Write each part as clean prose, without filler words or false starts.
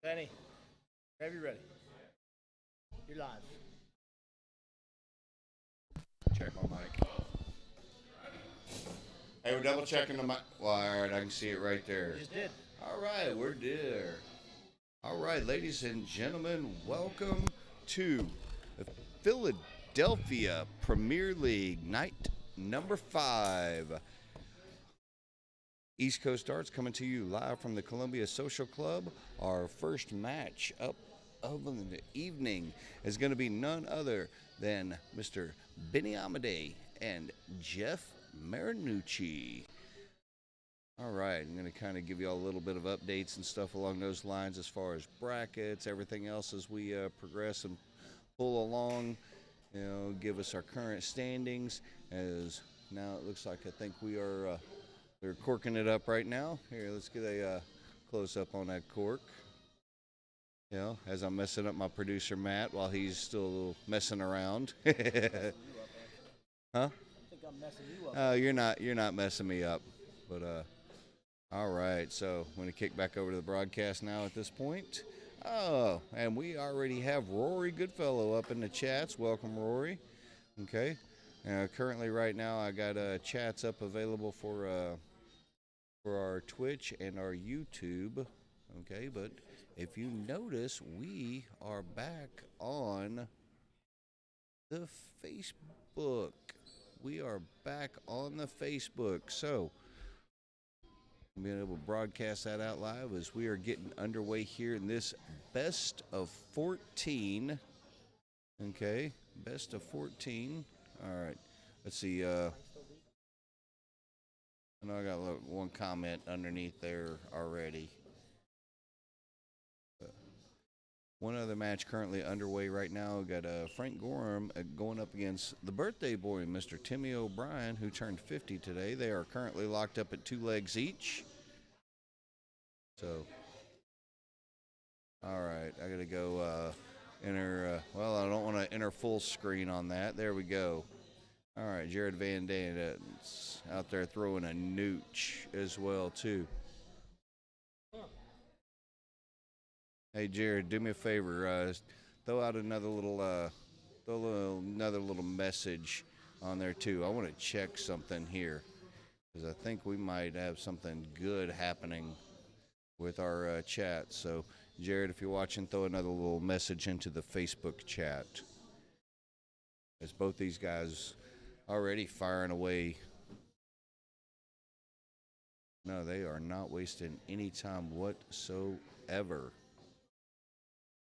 Benny, whenever you're ready. You're live. Check my mic. Hey, we're double checking the mic. Well, all right, I can see it right there. You just did. All right, we're there. All right, ladies and gentlemen, welcome to the Philadelphia Premier League night number 5. East Coast Arts coming to you live from the Columbia Social Club. Our first match up of the evening is going to be none other than Mr. Benny Amade and Jeff Marinucci. All right, I'm going to kind of give you all a little bit of updates and stuff along those lines as far as brackets, everything else as we progress and pull along. You know, give us our current standings. As now it looks like I think we are they're corking it up right now. Here, let's get a close up on that cork. You know, as I'm messing up my producer Matt while he's still messing around. Huh? I think I'm messing you up. You're not messing me up. But all right, so I'm going to kick back over to the broadcast now at this point. Oh, and we already have Rory Goodfellow up in the chats. Welcome, Rory. Okay. Currently, right now, I got chats up available for our Twitch and our YouTube. Okay, but if you notice, we are back on the Facebook. We are back on the Facebook. So, being able to broadcast that out live as we are getting underway here in this best of 14. Okay, best of 14. All right, let's see. I know I got one comment underneath there already. One other match currently underway right now. We got Frank Gorham going up against the birthday boy, Mr. Timmy O'Brien, who turned 50 today. They are currently locked up at 2 legs each. So, all right, I got to go enter. Well, I don't want to enter full screen on that. There we go. All right, Jared Van Dan's out there throwing a nooch as well, too. Hey, Jared, do me a favor. Throw out another little message on there, too. I want to check something here because I think we might have something good happening with our chat. So, Jared, if you're watching, throw another little message into the Facebook chat. as both these guys already firing away. No, they are not wasting any time whatsoever.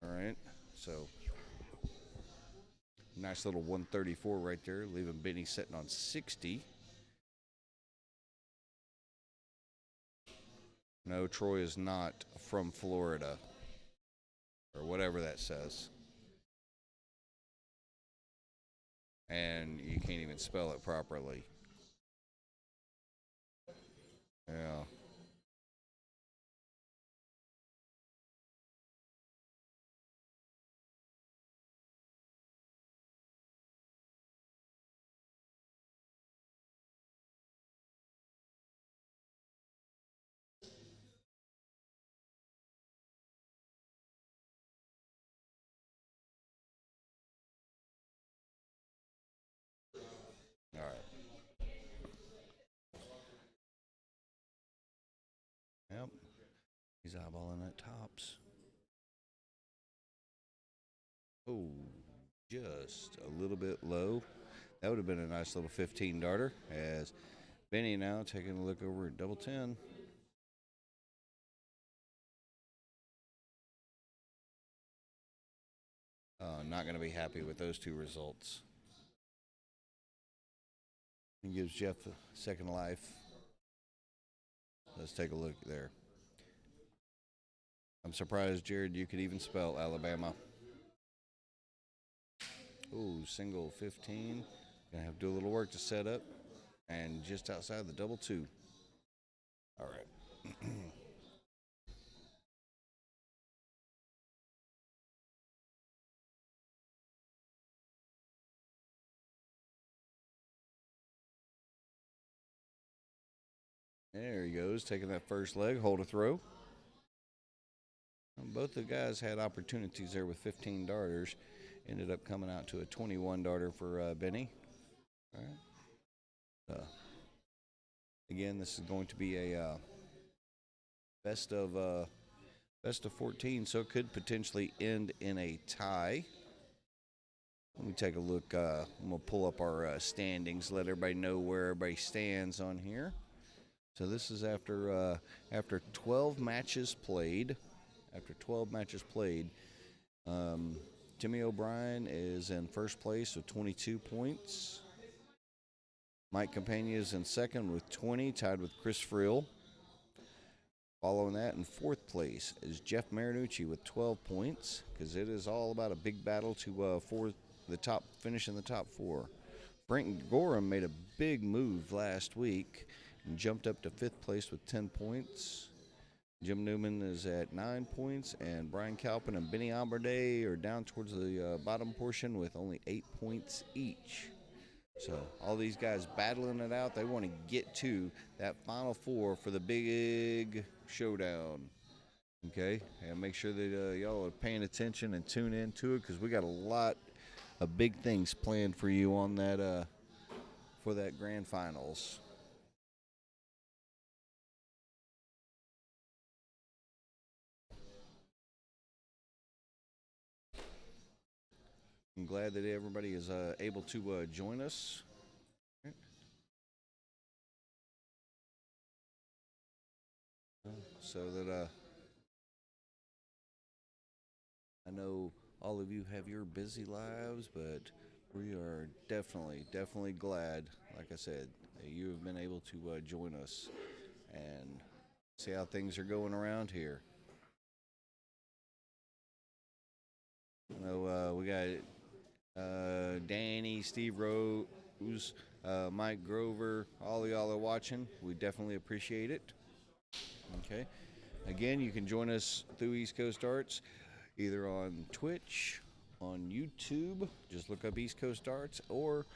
All right, so nice little 134 right there, leaving Benny sitting on 60. No, Troy is not from Florida, or whatever that says. And you can't even spell it properly. Yeah. All right. Yep. He's eyeballing that tops. Oh, just a little bit low. That would have been a nice little 15 darter. As Benny now taking a look over at double 10. Not going to be happy with those two results. He gives Jeff a second life. Let's take a look there. I'm surprised, Jared, you could even spell Alabama. Ooh, single 15. Gonna have to do a little work to set up. And just outside the double 2. All right. There he goes, taking that first leg, hold a throw. Both the guys had opportunities there with 15 darters. Ended up coming out to a 21 darter for Benny. All right. Again, this is going to be a best of 14, so it could potentially end in a tie. Let me take a look. I'm gonna pull up our standings, let everybody know where everybody stands on here. So this is after 12 matches played. After 12 matches played, Timmy O'Brien is in first place with 22 points. Mike Campagna is in second with 20, tied with Chris Frill. Following that in fourth place is Jeff Marinucci with 12 points, because it is all about a big battle to finish in the top 4. Frank Gorham made a big move last week and jumped up to fifth place with 10 points. Jim Newman is at 9 points, and Brian Calpin and Benny Alberday are down towards the bottom portion with only 8 points each. So all these guys battling it out. They want to get to that final 4 for the big showdown. Okay, and make sure that y'all are paying attention and tune in to it, because we got a lot of big things planned for you on that for that grand finals. I'm glad that everybody is able to join us. So that I know all of you have your busy lives, but we are definitely glad, like I said, that you have been able to join us and see how things are going around here. I know we got Danny, Steve Rose, Mike Grover, all of y'all are watching. We definitely appreciate it. Okay. Again, you can join us through East Coast Darts, either on Twitch, on YouTube, just look up East Coast Darts, or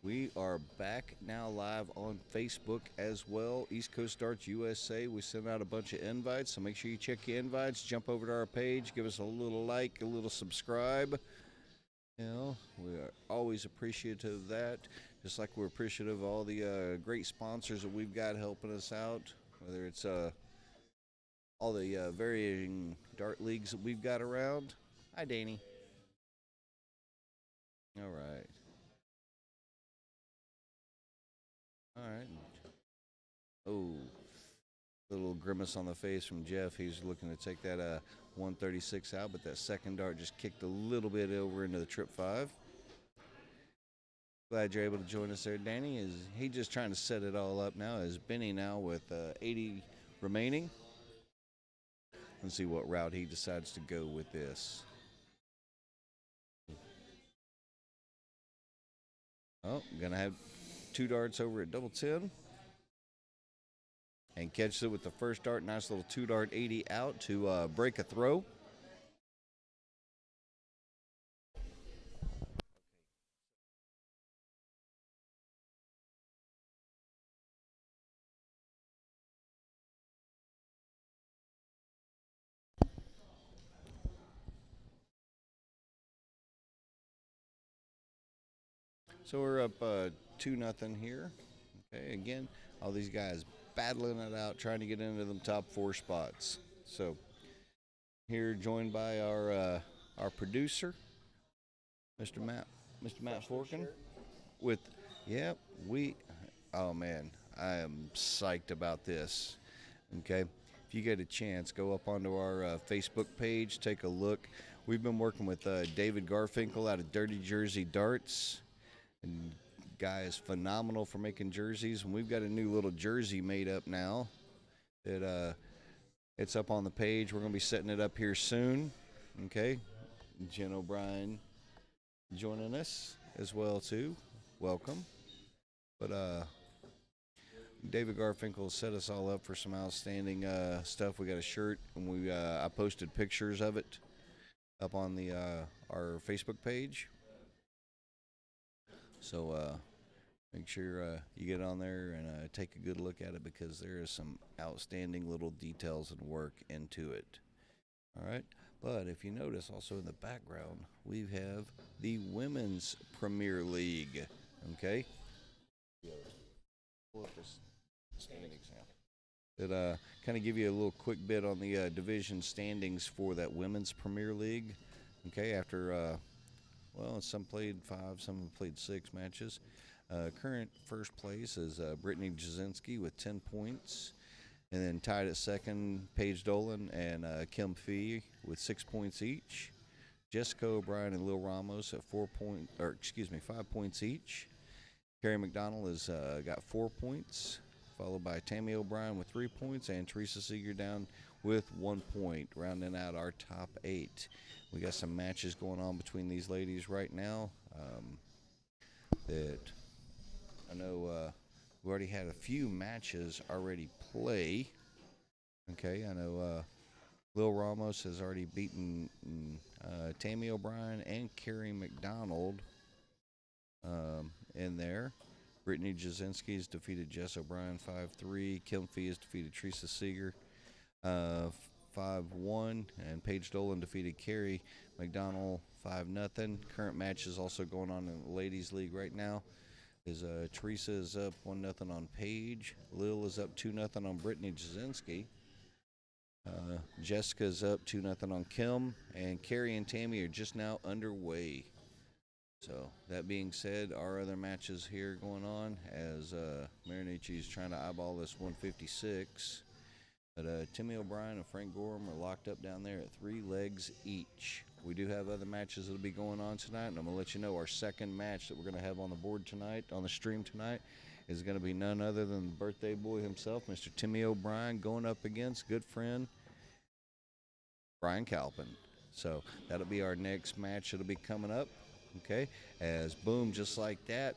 we are back now live on Facebook as well, East Coast Darts USA. We send out a bunch of invites, so make sure you check your invites, jump over to our page, give us a little like, a little subscribe. You know, we are always appreciative of that, just like we're appreciative of all the great sponsors that we've got helping us out, whether it's all the varying dart leagues that we've got around. Hi, Danny. All right. All right. Oh, little grimace on the face from Jeff. He's looking to take that 136 out, but that second dart just kicked a little bit over into the trip 5. Glad you're able to join us there, Danny. Is he just trying to set it all up now? Is Benny now with 80 remaining? Let's see what route he decides to go with this. Oh, gonna have 2 darts over at double 10. And catches it with the first dart. Nice little 2-dart 80 out to break a throw. So we're up 2-0 here. Okay, again, all these guys battling it out, trying to get into them top 4 spots. So here, joined by our producer, Mr. Matt Forkin, with oh man, I am psyched about this. Okay, if you get a chance, go up onto our Facebook page, take a look. We've been working with David Garfinkel out of Dirty Jersey Darts. And guy is phenomenal for making jerseys, and we've got a new little jersey made up now that it's up on the page. We're going to be setting it up here soon. Okay, Jen O'Brien joining us as well too. Welcome. But David Garfinkel set us all up for some outstanding stuff. We got a shirt, and I posted pictures of it up on the our Facebook page. So make sure you get on there and take a good look at it, because there is some outstanding little details and work into it. All right. But if you notice, also in the background, we have the Women's Premier League. Okay. Pull up this standings now. It kind of give you a little quick bit on the division standings for that Women's Premier League. Okay. After some played 5, some have played 6 matches. Current first place is Brittany Jasinski with 10 points. And then tied at second, Paige Dolan and Kim Fee with 6 points each. Jessica O'Brien and Lil Ramos at 5 points each. Carrie McDonald has got 4 points, followed by Tammy O'Brien with 3 points, and Teresa Seeger down with 1 point, rounding out our top 8. We got some matches going on between these ladies right now that I know we already had a few matches already play. Okay, I know Lil Ramos has already beaten Tammy O'Brien and Carrie McDonald in there. Brittany Jasinski has defeated Jess O'Brien 5-3. Kim Fee has defeated Teresa Seeger 5-1, and Paige Dolan defeated Carrie McDonald 5-0. Current match is also going on in the Ladies League right now. Teresa is up 1-0 on Paige. Lil is up 2-0 on Brittany Jasinski. Jessica's up 2-0 on Kim, and Carrie and Tammy are just now underway. So that being said, our other matches here going on as Marinucci is trying to eyeball this 156. But Timmy O'Brien and Frank Gorham are locked up down there at 3 legs each. We do have other matches that will be going on tonight, and I'm going to let you know our second match that we're going to have on the board tonight, on the stream tonight, is going to be none other than the birthday boy himself, Mr. Timmy O'Brien, going up against good friend Brian Calpin. So that'll be our next match that'll be coming up, okay? As boom, just like that,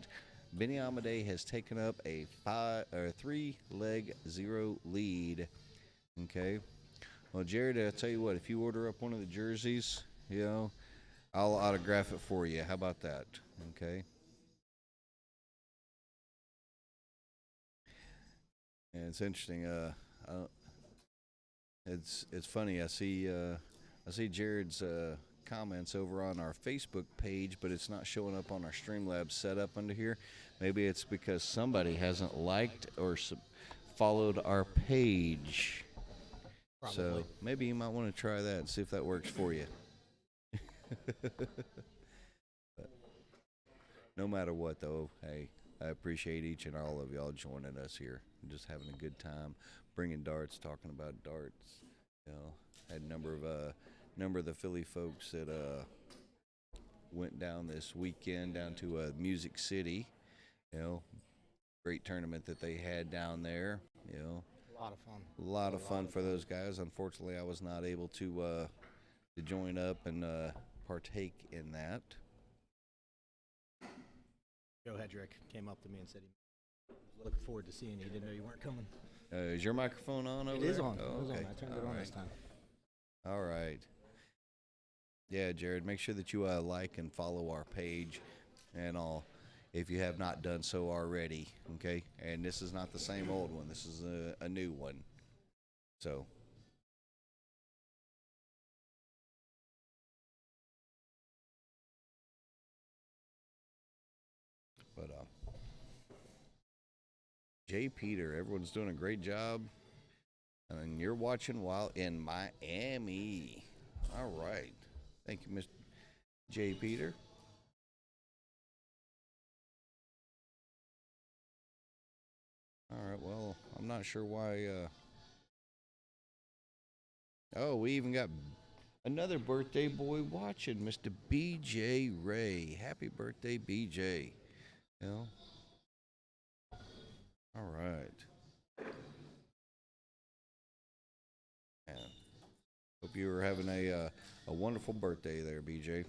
Benny Amadei has taken up a 3-leg 0 lead. Okay. Well, Jared, I'll tell you what, if you order up one of the jerseys, I'll autograph it for you. How about that? Okay. And it's interesting. It's funny. I see Jared's comments over on our Facebook page, but it's not showing up on our Streamlabs setup under here. Maybe it's because somebody hasn't liked or followed our page. Probably. So maybe you might want to try that and see if that works for you. But no matter what, though, hey, I appreciate each and all of y'all joining us here, just having a good time, bringing darts, talking about darts. You know, had a number of the Philly folks that went down this weekend down to Music City. You know, great tournament that they had down there. You know, A lot of fun. a lot of fun for those guys. Unfortunately, I was not able to join up and partake in that. Joe Hedrick came up to me and said he was looking forward to seeing you. He didn't know you weren't coming. Is your microphone on over there? It is on. Oh, It is on. okay. I turned it All on right. this time. All right. Yeah, Jared, make sure that you like and follow our page and all if you have not done so already, okay? And this is not the same old one. This is a new one. So, but Jay Peter, everyone's doing a great job. And you're watching while in Miami. All right. Thank you, Mr. Jay Peter. All right, well, I'm not sure why. Oh, we even got another birthday boy watching, Mr. BJ Ray. Happy birthday, BJ. You know? All right. And hope you were having a wonderful birthday there, BJ.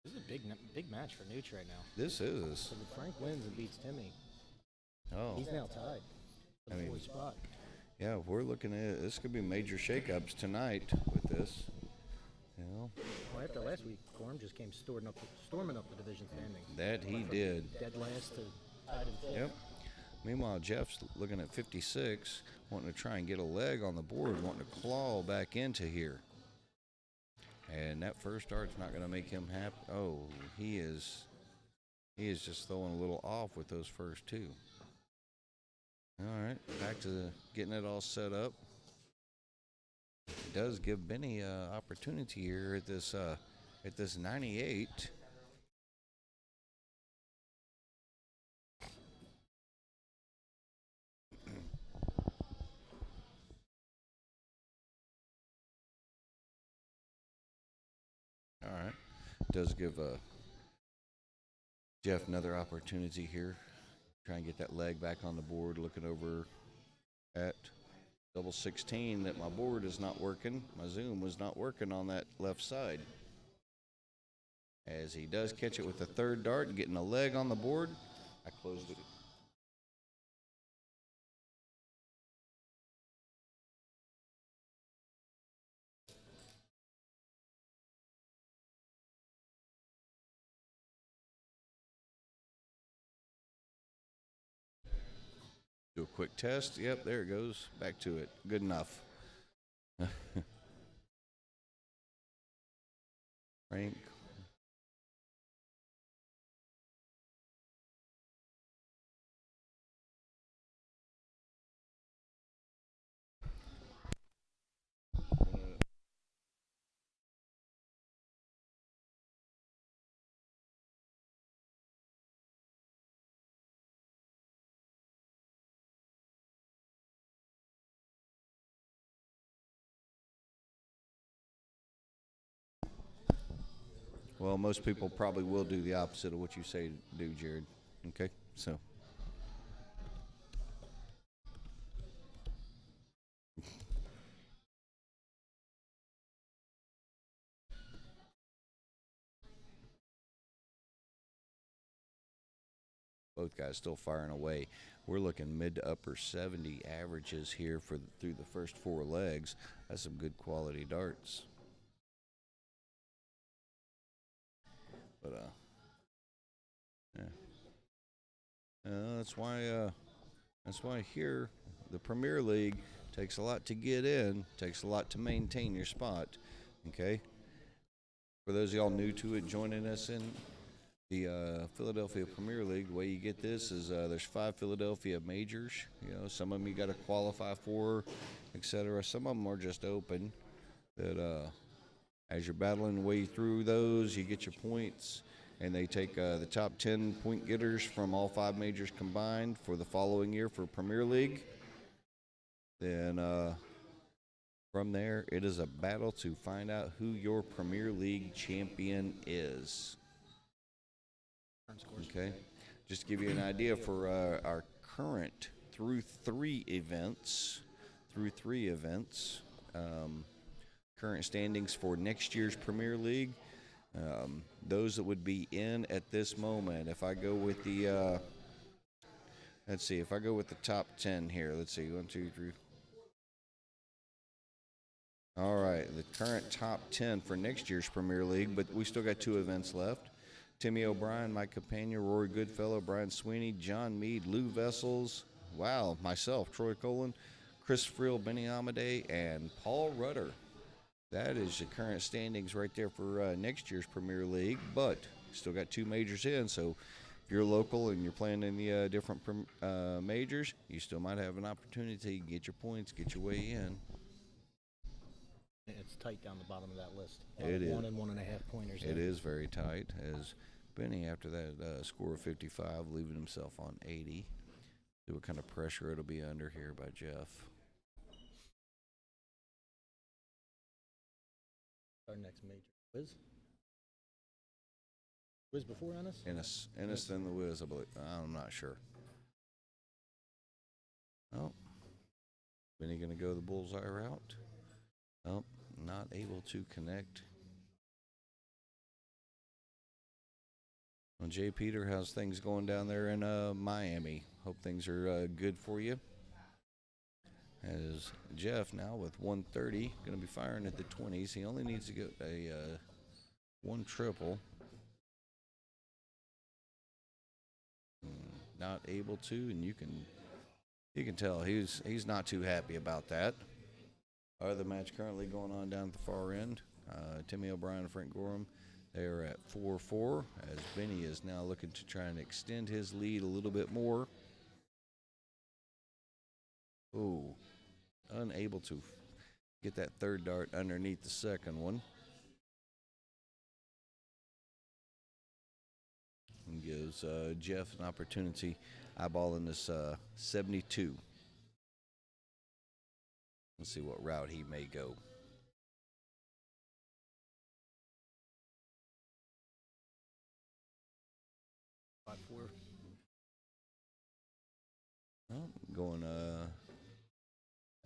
This is a big match for Nooch right now. This is. So if Frank wins and beats Timmy, Oh. he's now tied for I the mean, fourth spot. Yeah, we're looking at this could be major shakeups tonight with this. You know, Well, after last week, Gorm just came storming up the division standings. that he Went from did. Dead last to tied in fifth. Yep. Meanwhile, Jeff's looking at 56, wanting to try and get a leg on the board, wanting to claw back into here. And that first dart's not going to make him happy. Oh, he is just throwing a little off with those first two. All right, back to getting it all set up. It does give Benny opportunity here at this 98. All right, does give Jeff another opportunity here. Try and get that leg back on the board. Looking over at double 16 that my board is not working. My zoom was not working on that left side. As he does catch it with the third dart and getting a leg on the board, I closed it. Do a quick test. Yep, there it goes. Back to it. Good enough. Frank. Well, most people probably will do the opposite of what you say to do, Jared. Okay, so. Both guys still firing away. We're looking mid to upper 70 averages here through the first four legs. That's some good quality darts. But yeah, that's why here the Premier League takes a lot to get in, takes a lot to maintain your spot. Okay. For those of y'all new to it, joining us in the Philadelphia Premier League. The way you get this is there's 5 Philadelphia majors. Some of them you got to qualify for, etc. Some of them are just open. That as you're battling your way through those, you get your points, and they take the top 10 point getters from all 5 majors combined for the following year for Premier League. Then from there, it is a battle to find out who your Premier League champion is. Okay, just to give you an idea for our current through three events, current standings for next year's Premier League. Those that would be in at this moment, if I go with the, if I go with the top 10 here, let's see, 1, 2, 3. All right, the current top 10 for next year's Premier League, but we still got 2 events left. Timmy O'Brien, Mike Campagna, Rory Goodfellow, Brian Sweeney, John Mead, Lou Vessels, myself, Troy Colin, Chris Frill, Benny Amadei, and Paul Rudder. That is the current standings right there for next year's Premier League, but still got 2 majors in, so if you're local and you're playing in the different majors, you still might have an opportunity to get your points, get your way in. It's tight down the bottom of that list. It is 1 and 1.5 pointers. It is very tight, as Benny, after that score of 55, leaving himself on 80. See what kind of pressure it'll be under here by Jeff. Our next major. Wiz before Ennis? Ennis then the Wiz, I believe. I'm not sure. Oh. Benny going to go the bullseye route? Oh, not able to connect. Well, Jay Peter, how's things going down there in Miami? Hope things are good for you. As Jeff now with 130, going to be firing at the 20s. He only needs to get a 1 triple. Not able to, and you can tell he's not too happy about that. Other match currently going on down at the far end. Timmy O'Brien and Frank Gorham, they are at 4-4, as Benny is now looking to try and extend his lead a little bit more. Ooh, unable to get that third dart underneath the second one. And gives Jeff an opportunity eyeballing this 72. Let's see what route he may go. Oh, going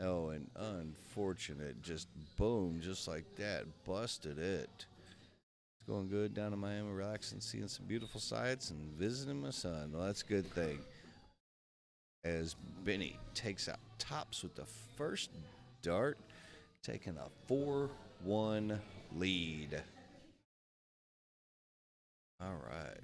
and unfortunate, just boom, just like that, busted it. It's going good down in Miami, relaxing, seeing some beautiful sights and visiting my son. Well, that's a good thing. As Benny takes out tops with the first dart, taking a 4-1 lead. All right.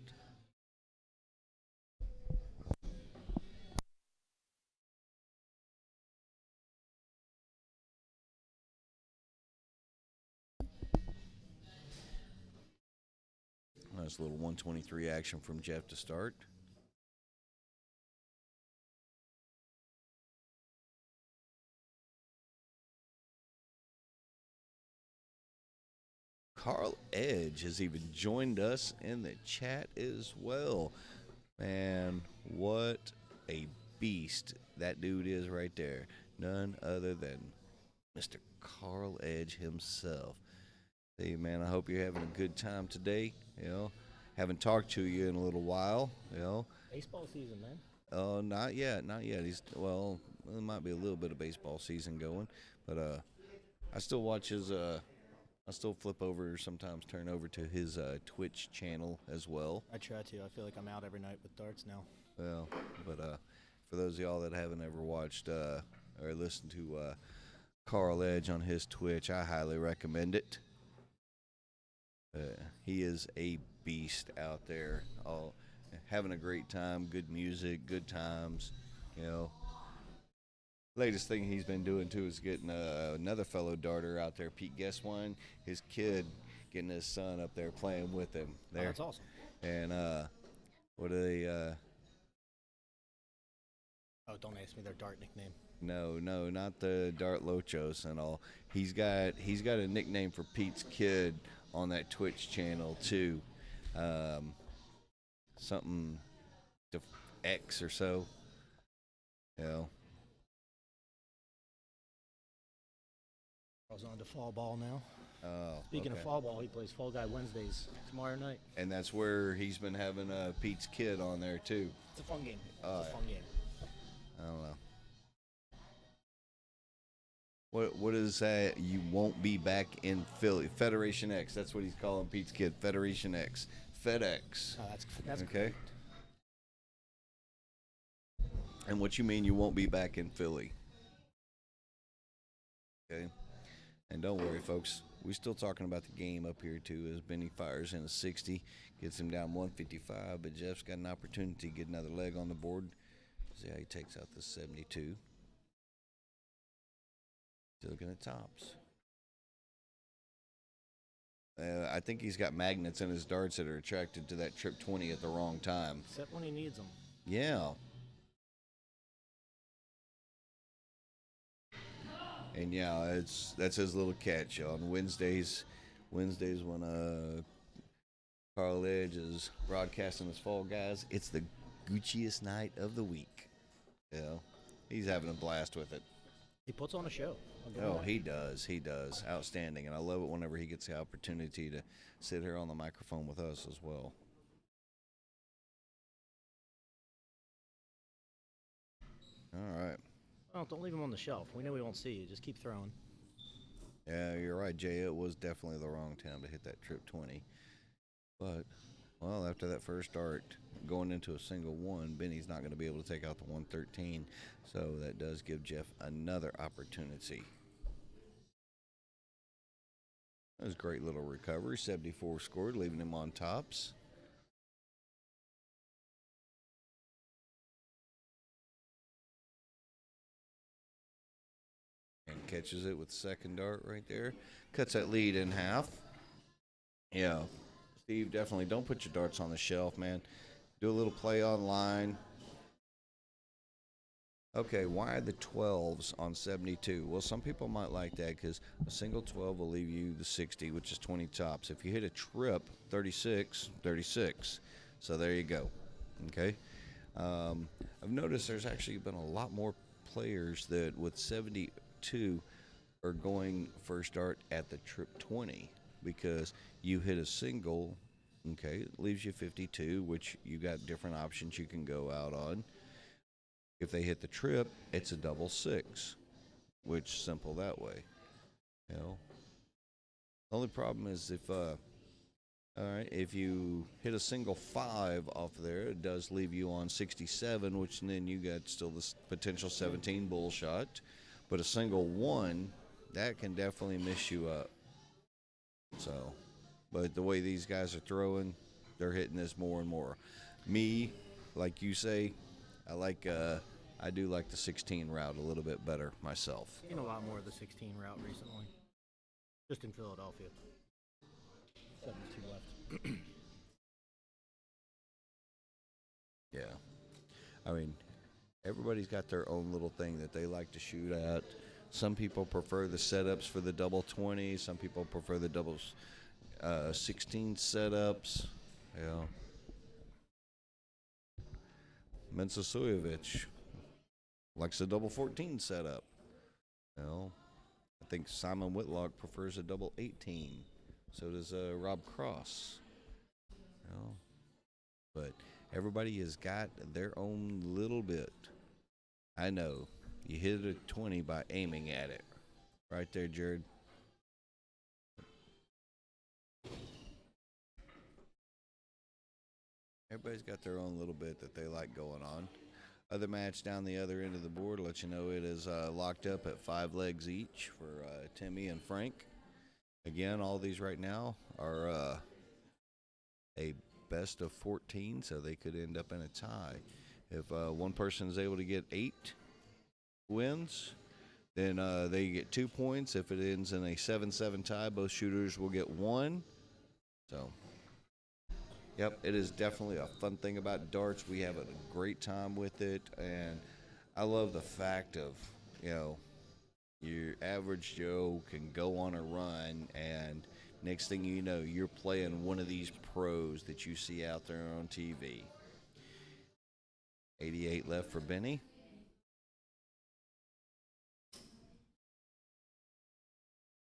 Nice little 123 action from Jeff to start. Carl Edge has even joined us in the chat as well. Man, what a beast that dude is right there. None other than Mr. Carl Edge himself. Hey, man, I hope you're having a good time today. Haven't talked to you in a little while. Baseball season, man. Oh, not yet. There might be a little bit of baseball season going, but I still watch his. I still flip over, sometimes turn over to his Twitch channel as well. I try to. I feel like I'm out every night with darts now. Well, but for those of y'all that haven't ever watched or listened to Carl Edge on his Twitch, I highly recommend it. He is a beast out there, having a great time, good music, good times, Latest thing he's been doing, too, is getting another fellow darter out there, Pete Guesswine. His kid getting his son up there playing with him. Oh, There. that's awesome. And what are they? Oh, don't ask me their dart nickname. No, not the Dart Lochos and all. He's got a nickname for Pete's kid on that Twitch channel too. Something X or so. You know. I was on to fall ball now. Oh, Speaking okay. of fall ball, he plays Fall Guy Wednesdays tomorrow night. And that's where he's been having Pete's kid on there too. It's a fun game. Oh, It's a yeah. fun game. I don't know. What is that? You won't be back in Philly. Federation X. That's what he's calling Pete's kid. Federation X. FedEx. Oh, that's Okay. correct. And what you mean you won't be back in Philly? Okay. And don't worry, folks. We're still talking about the game up here, too, as Benny fires in a 60, gets him down 155, but Jeff's got an opportunity to get another leg on the board. See how he takes out the 72. Still looking at tops. I think he's got magnets in his darts that are attracted to that trip 20 at the wrong time. Except when he needs them. Yeah. And yeah, that's his little catch on Wednesdays. Wednesdays when Carl Edge is broadcasting his Fall Guys, it's the Gucciest night of the week. You know, he's having a blast with it. He puts on a show. I'll give him Oh, that. he does. Outstanding. And I love it whenever he gets the opportunity to sit here on the microphone with us as well. All right. Well, don't leave him on the shelf. We know we won't see you. Just keep throwing. Yeah, you're right, Jay. It was definitely the wrong time to hit that trip 20. But, well, after that first dart, going into a single one, Benny's not going to be able to take out the 113. So that does give Jeff another opportunity. That was a great little recovery. 74 scored, leaving him on tops. And catches it with the second dart right there. Cuts that lead in half. Yeah. Steve, definitely don't put your darts on the shelf, man. Do a little play online. Okay, why are the 12s on 72? Well, some people might like that because a single 12 will leave you the 60, which is 20 tops. If you hit a trip, 36, 36. So there you go. Okay. I've noticed there's actually been a lot more players that with 72 are going first dart at the trip 20 because you hit a single, okay, it leaves you 52, which you got different options you can go out on. If they hit the trip, it's a double 6, which simple that way. You know. The only problem is if you hit a single 5 off there, it does leave you on 67, which then you got still this potential 17 bull shot. But a single 1, that can definitely mess you up. So, but the way these guys are throwing, they're hitting this more and more. Me, like you say, I do like the 16 route a little bit better myself. Seen a lot more of the 16 route recently. Just in Philadelphia. 72 left. Yeah. I mean, everybody's got their own little thing that they like to shoot at. Some people prefer the setups for the double 20. Some people prefer the double 16 setups. Yeah. Mensa Sujovic likes a double 14 setup. You know, I think Simon Whitlock prefers a double 18. So does Rob Cross. You know, but everybody has got their own little bit. I know. You hit a 20 by aiming at it. Right there, Jared. Everybody's got their own little bit that they like going on. Other match down the other end of the board, let you know it is locked up at 5 legs each for Timmy and Frank. Again, all these right now are a best of 14, so they could end up in a tie. If one person is able to get 8 wins, then they get 2 points. If it ends in a 7-7 tie, both shooters will get 1. So, yep, it is definitely a fun thing about darts. We have a great time with it, and I love the fact of, you know, your average Joe can go on a run, and next thing you know, you're playing one of these pros that you see out there on TV. 88 left for Benny.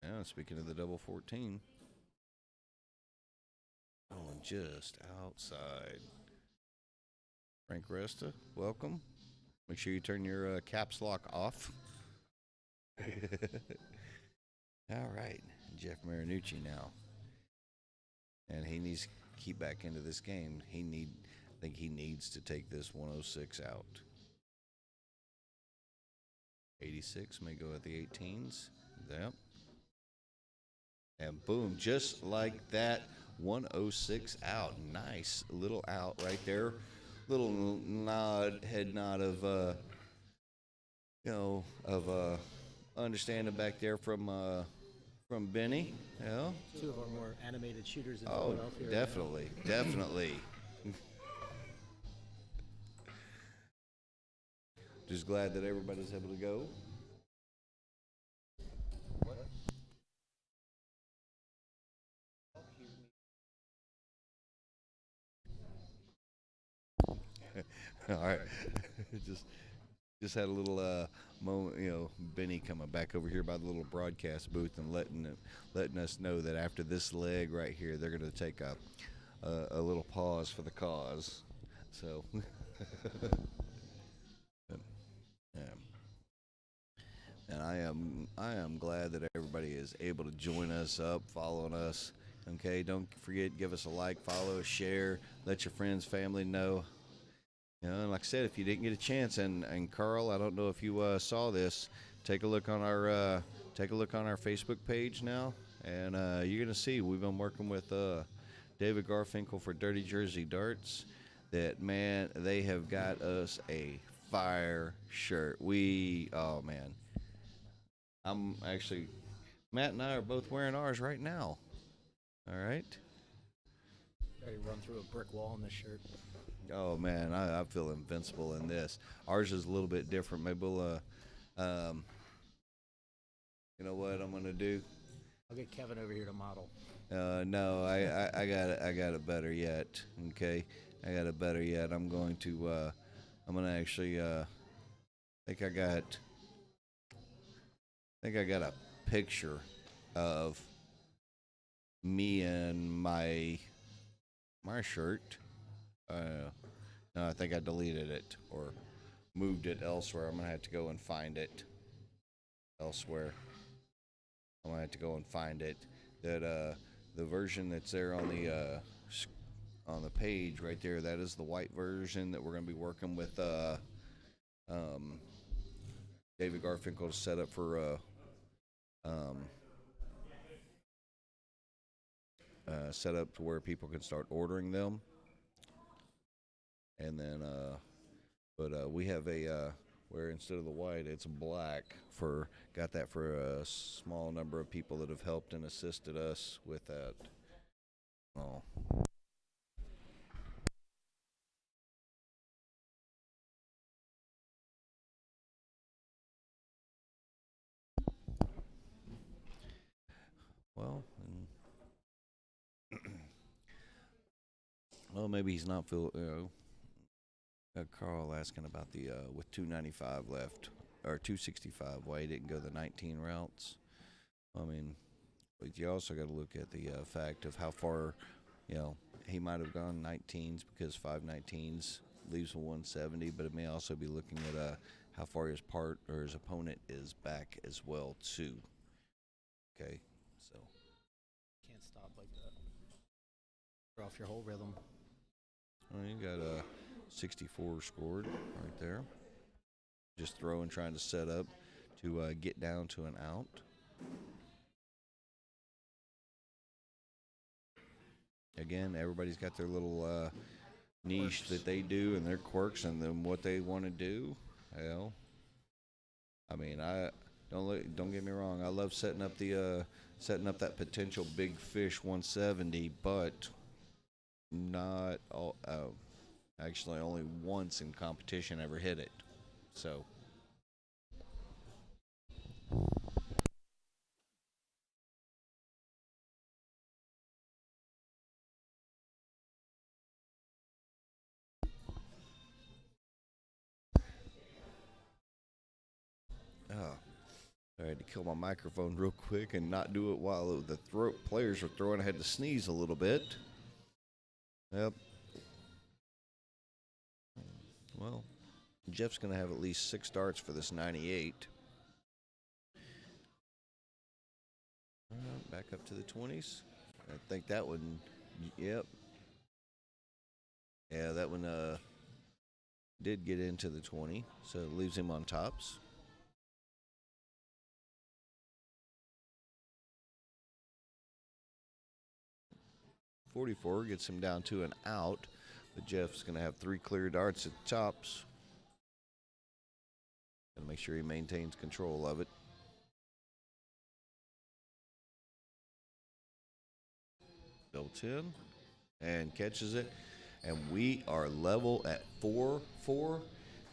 Now, speaking of the double 14, going just outside. Frank Resta, welcome. Make sure you turn your caps lock off. All right, Jeff Marinucci now, and he needs to keep back into this game. I think he needs to take this 106 out. 86 may go at the 18s. Yep. And boom, just like that, 106 out. Nice little out right there. Little nod, head nod of, understanding back there from Benny. Yeah. Two of our more animated shooters in Oh, Philadelphia. definitely, definitely. Just glad that everybody's able to go. All right. just had a little moment, Benny coming back over here by the little broadcast booth and letting us know that after this leg right here, they're going to take a little pause for the cause. So, yeah. And I am glad that everybody is able to join us up, following us. Okay, don't forget, give us a like, follow, share, let your friends, family know. And like I said, if you didn't get a chance, and Carl, I don't know if you saw this, take a look on our Facebook page now, and you're gonna see we've been working with David Garfinkel for Dirty Jersey Darts. That, man, they have got us a fire shirt. Oh man, Matt and I are both wearing ours right now. All right. Ready to run through a brick wall in this shirt. Oh man, I feel invincible in this. Ours is a little bit different. Maybe we'll, you know what I'm gonna do? I'll get Kevin over here to model. No, I got it. I got it better yet. Okay, I got it better yet. I'm going to. I'm gonna actually. Think I got a picture of me and my shirt. No, I think I deleted it or moved it elsewhere. I'm gonna have to go and find it elsewhere. I'm gonna have to go and find it. That the version that's there on the page right there. That is the white version that we're gonna be working with David Garfinkel to set up for set up to where people can start ordering them. And then, we have where instead of the white, it's black. Got that for a small number of people that have helped and assisted us with that. Oh. Well, well, maybe he's not Carl asking about the with 295 left or 265. Why he didn't go the 19 routes? I mean, but you also got to look at the fact of how far, he might have gone 19s because 519s leaves a 170, but it may also be looking at how far his opponent is back as well too. Okay, so Can't stop like that. Throw off your whole rhythm. well, you got 64 scored right there. Just throwing, trying to set up to get down to an out. Again, everybody's got their little niche that they do and their quirks and then what they want to do. I mean, Don't get me wrong. I love setting up that potential big fish 170, but not all. Actually, only once in competition ever hit it. So. Oh, I had to kill my microphone real quick and not do it while the players were throwing. I had to sneeze a little bit. Yep. Well, Jeff's going to have at least 6 darts for this 98. Back up to the 20s. I think that one, yep. Yeah, that one did get into the 20, so it leaves him on tops. .44 gets him down to an out, but Jeff's going to have 3 clear darts at the tops. Got to make sure he maintains control of it. Double 10 and catches it, and we are level at 4-4.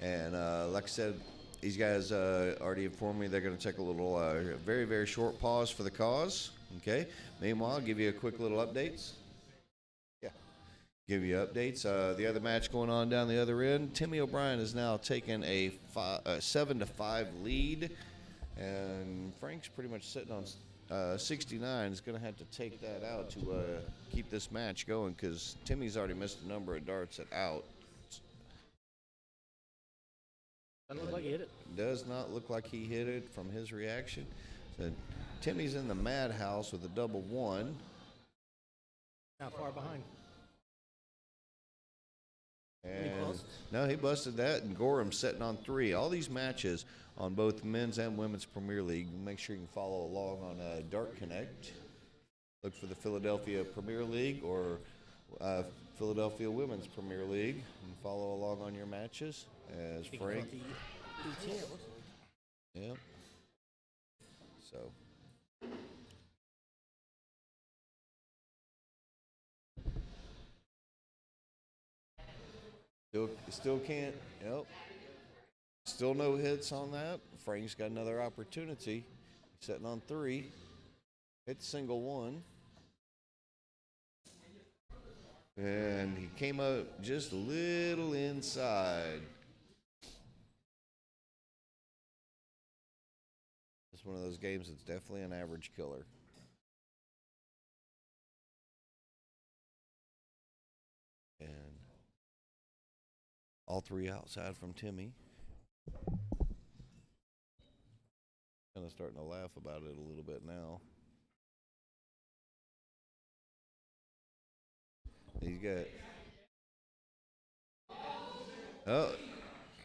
And like I said, these guys already informed me they're going to take a little very, very short pause for the cause. Okay. Meanwhile, I'll give you a quick little updates. Yeah. Give you updates. The other match going on down the other end, Timmy O'Brien has now taken a 7-5 lead, and Frank's pretty much sitting on 69. Is going to have to take that out to keep this match going, because Timmy's already missed a number of darts at out. Doesn't look like he hit it. Does not look like he hit it from his reaction. So Timmy's in the madhouse with a double 1. Not far behind. And he busted that, and Gorham's sitting on 3. All these matches on both men's and women's Premier League. Make sure you can follow along on Dart Connect. Look for the Philadelphia Premier League or Philadelphia Women's Premier League, and follow along on your matches as Frank. Yep. So. Still can't. Yep. Still no hits on that. Frank's got another opportunity. Sitting on 3. Hit single 1. And he came up just a little inside. It's one of those games that's definitely an average killer. And all 3 outside from Timmy. Kind of starting to laugh about it a little bit now. He's got. Oh,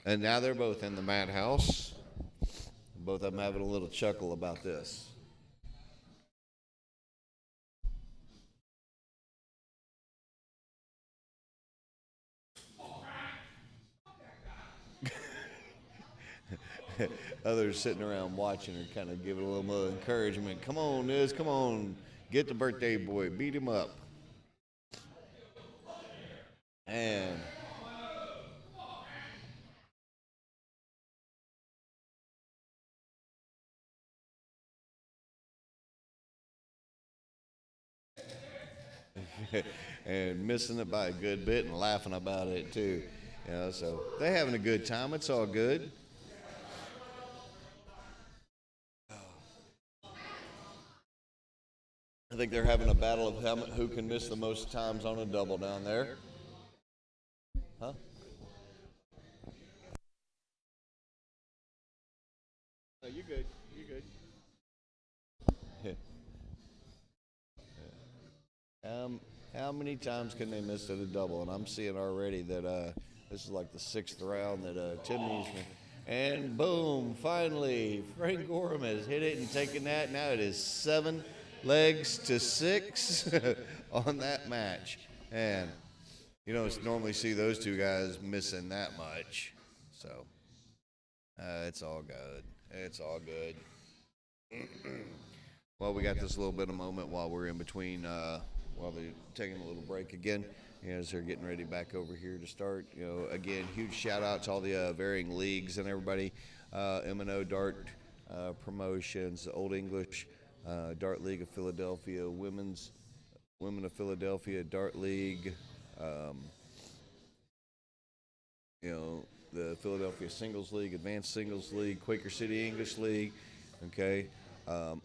and now they're both in the madhouse. Both of them having a little chuckle about this. Others sitting around watching are kind of giving a little more encouragement. Come on, Niz, come on. Get the birthday boy. Beat him up. And and missing it by a good bit and laughing about it too. You know, so they're having a good time. It's all good. I think they're having a battle of who can miss the most times on a double down there. Huh? No, you're good. You're good. How many times can they miss at a double? And I'm seeing already that this is like the 6th round that Timmy's. And boom, finally, Frank Gorham has hit it and taken that. Now it is 7 legs to 6 on that match. And you don't normally see those two guys missing that much. So it's all good. It's all good. Well, we got this little bit of moment while we're in between, while they're taking a little break again, as they're getting ready back over here to start. Again, huge shout out to all the varying leagues and everybody. M&O Dart Promotions, Old English Dart League of Philadelphia, Women of Philadelphia Dart League, the Philadelphia Singles League, Advanced Singles League, Quaker City English League, okay,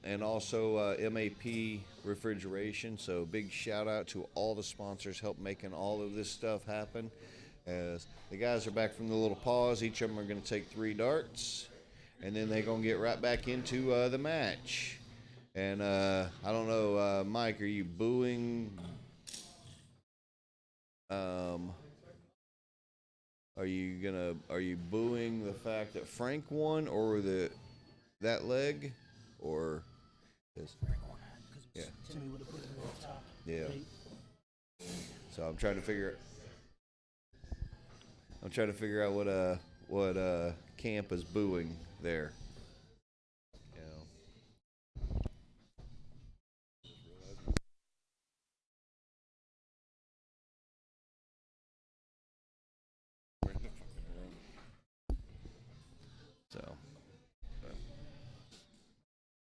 and also MAP Refrigeration. So big shout out to all the sponsors help making all of this stuff happen. As the guys are back from the little pause, each of them are going to take 3 darts, and then they're going to get right back into the match. And I don't know, Mike, are you booing? Are you booing the fact that Frank won, or that leg, or this? Yeah. Timmy would have put him at the top. Yeah. So I'm trying to figure out what Camp is booing there.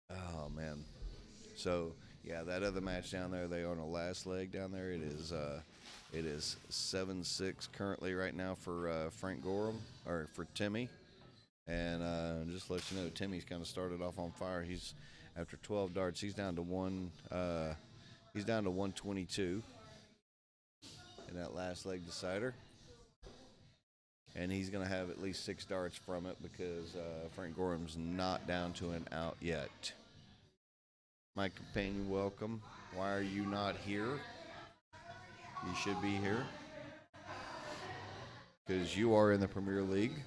Oh man. So yeah, that other match down there, they are on the last leg down there. It is 7-6 currently right now for Frank Gorham, or for Timmy. And just to let you know, Timmy's kind of started off on fire. He's after 12 darts, he's down to 122 in that last leg decider. And he's going to have at least 6 darts from it because Frank Gorham's not down to an out yet. My companion, welcome. Why are you not here? You should be here because you are in the Premier League.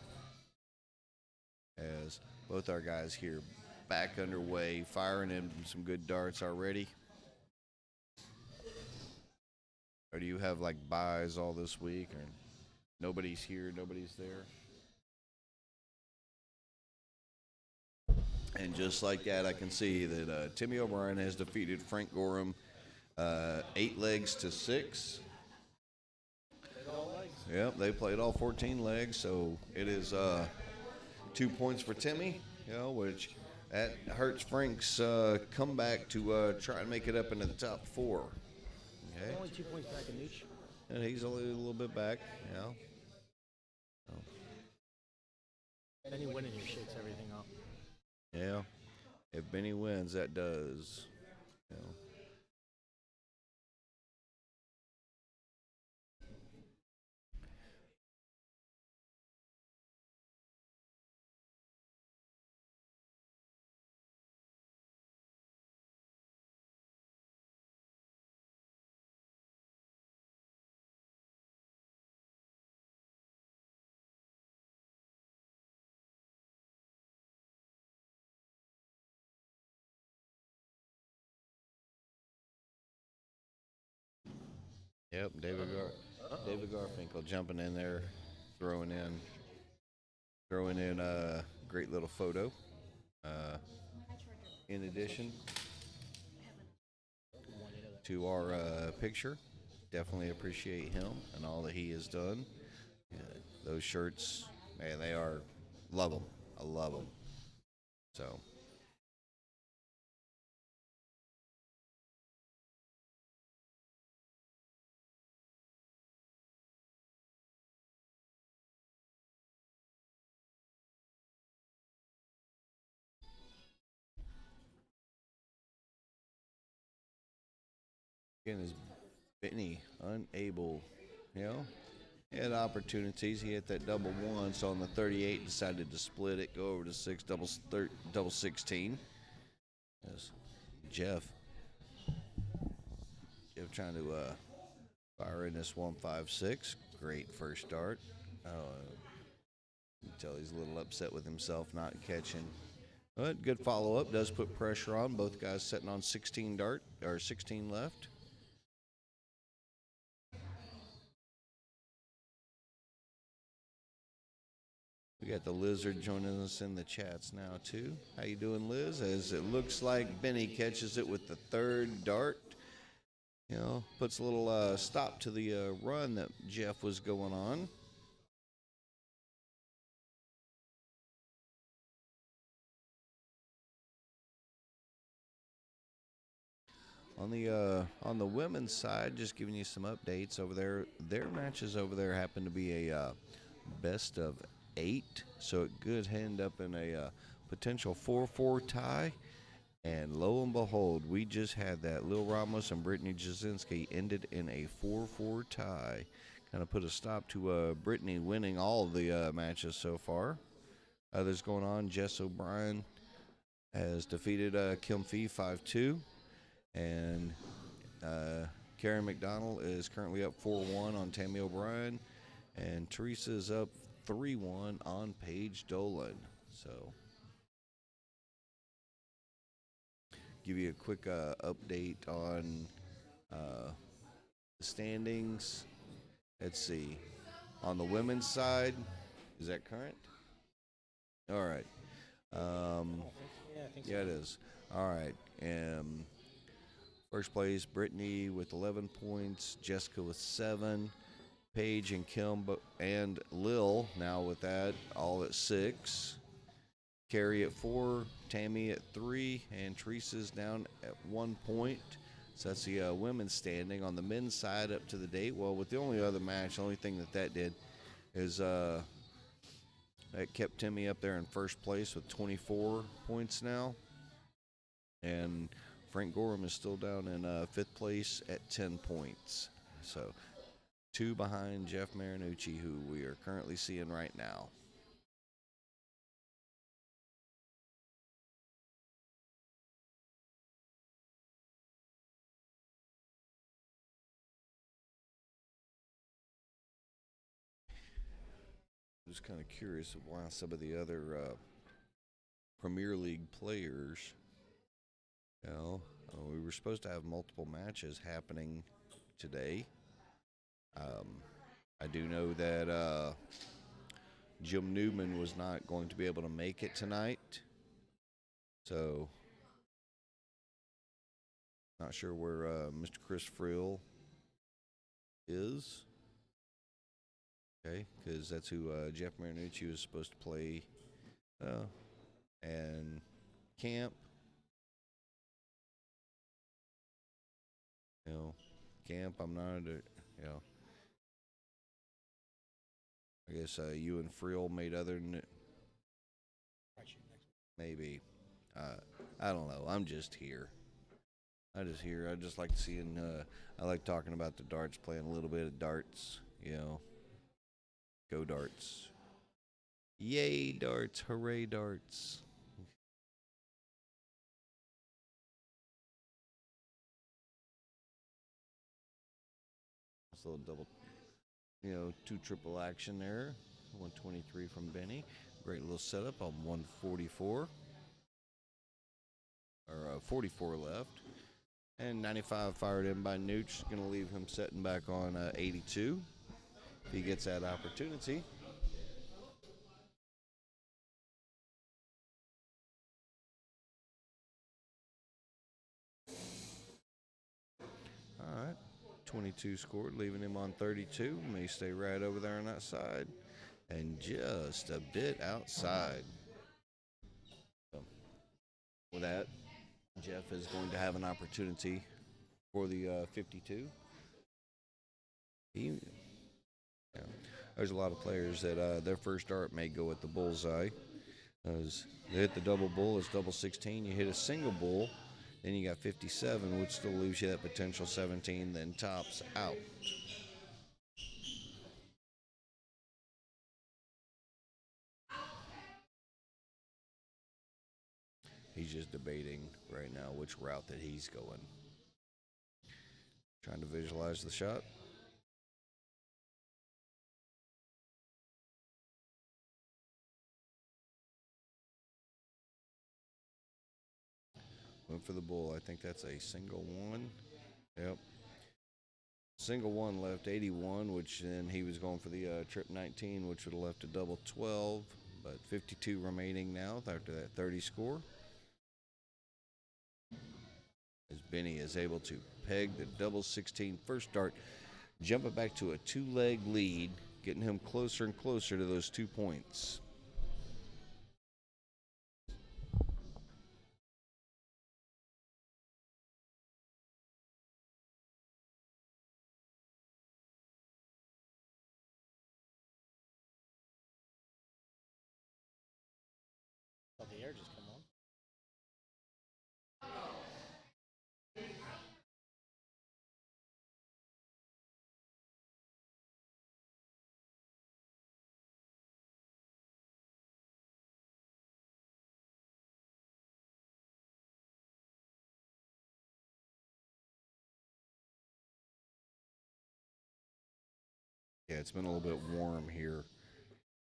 As both our guys here back underway, firing in some good darts already. Or do you have like buys all this week, or nobody's here, nobody's there? And just like that, I can see that Timmy O'Brien has defeated Frank Gorham 8 legs to 6. Yep, they played all 14 legs, so it is 2 points for Timmy, which that hurts Frank's comeback to try and make it up into the top 4. Okay. Only 2 points back in each. And he's only a little bit back, Any winning here shakes everything up. Yeah. If Benny wins, that does. Yep, David Garfinkel jumping in there, throwing in a great little photo. In addition to our picture, definitely appreciate him and all that he has done. Those shirts, man, they are, love them. I love them. So. Again, is Benny unable, he had opportunities. He hit that double once on the 38, decided to split it, go over to 6, double 16. As Jeff trying to fire in this 156. Great first start. You can tell he's a little upset with himself not catching. But good follow-up. Does put pressure on. Both guys sitting on 16 left. We We got the Lizard joining us in the chats now too. How you doing, Liz? As it looks like Benny catches it with the third dart. You know, puts a little stop to the run that Jeff was going on. On the women's side, just giving you some updates over there. Their matches over there happen to be a best of 8, so it could end up in a potential 4-4 tie. And lo and behold, we just had that. Lil Ramos and Brittany Jasinski ended in a 4-4 tie. Kind of put a stop to Brittany winning all of the matches so far. Others going on. Jess O'Brien has defeated Kim Fee 5-2. And Karen McDonald is currently up 4-1 on Tammy O'Brien. And Teresa is up 3-1 on Paige Dolan. So, give you a quick update on the standings. Let's see. On the women's side, is that current? All right. Yeah, it is. All right. First place, Brittany with 11 points, Jessica with 7, Paige and Kim and Lil now with that, all at 6. Carrie at 4, Tammy at 3, and Teresa's down at 1 point. So that's the women's standing. On the men's side up to the date, well, with the only other match, the only thing that did is that kept Timmy up there in first place with 24 points now. And Frank Gorham is still down in 5th place at 10 points. So 2 behind Jeff Marinucci, who we are currently seeing right now. Just kind of curious of why some of the other Premier League players, you know, we were supposed to have multiple matches happening today. I do know that Jim Newman was not going to be able to make it tonight. So, not sure where Mr. Chris Frill is. Okay, because that's who Jeff Marinucci was supposed to play. And Camp. You know, Camp, I'm not, you know. I guess you and Frill made other than it. Maybe. I don't know. I'm just here. I just like seeing, I like talking about the darts, playing a little bit of darts, you know. Go darts. Yay, darts. Hooray, darts. This little double, you know, 2 triple action there. 123 from Benny. Great little setup on 144. Or 44 left. And 95 fired in by Nooch. Going to leave him setting back on 82. If he gets that opportunity. All right. 22 scored, leaving him on 32. May stay right over there on that side. And just a bit outside. So, with that, Jeff is going to have an opportunity for the 52. There's a lot of players that their first dart may go at the bullseye. As they hit the double bull, it's double 16. You hit a single bull, then you got 57, which still leaves you that potential 17, then tops out. He's just debating right now which route that he's going. Trying to visualize the shot. Went for the bull. I think that's a single one. Yep. Single one left 81, which then he was going for the trip 19, which would have left a double 12. but 52 remaining now after that 30 score. As Benny is able to peg the double 16 first dart, jumping back to a 2-leg lead, getting him closer and closer to those 2 points. Thought the air just come on. Yeah, it's been a little bit warm here,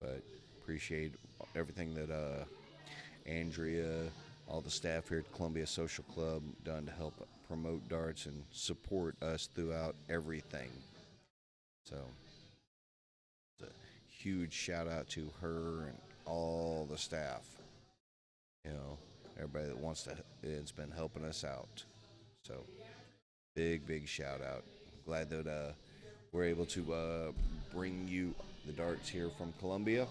but appreciate everything that Andrea, all the staff here at Columbia Social Club done to help promote darts and support us throughout everything. So it's a huge shout out to her and all the staff. You know, everybody that wants to, it's been helping us out. So big shout out. Glad that we're able to bring you the darts here from Columbia.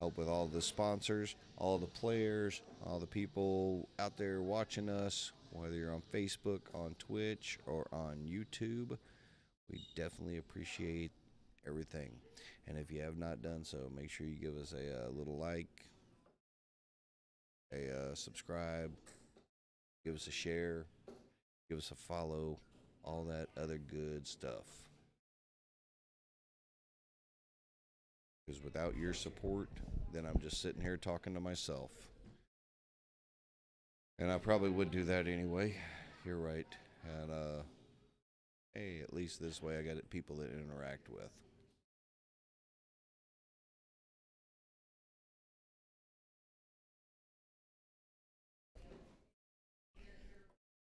Help with all the sponsors, all the players, all the people out there watching us, whether you're on Facebook, on Twitch, or on YouTube. We definitely appreciate everything. And if you have not done so, make sure you give us a little like, a subscribe, give us a share, give us a follow, all that other good stuff. Because without your support, then I'm just sitting here talking to myself. And I probably would do that anyway. You're right. And hey, at least this way I got people to interact with.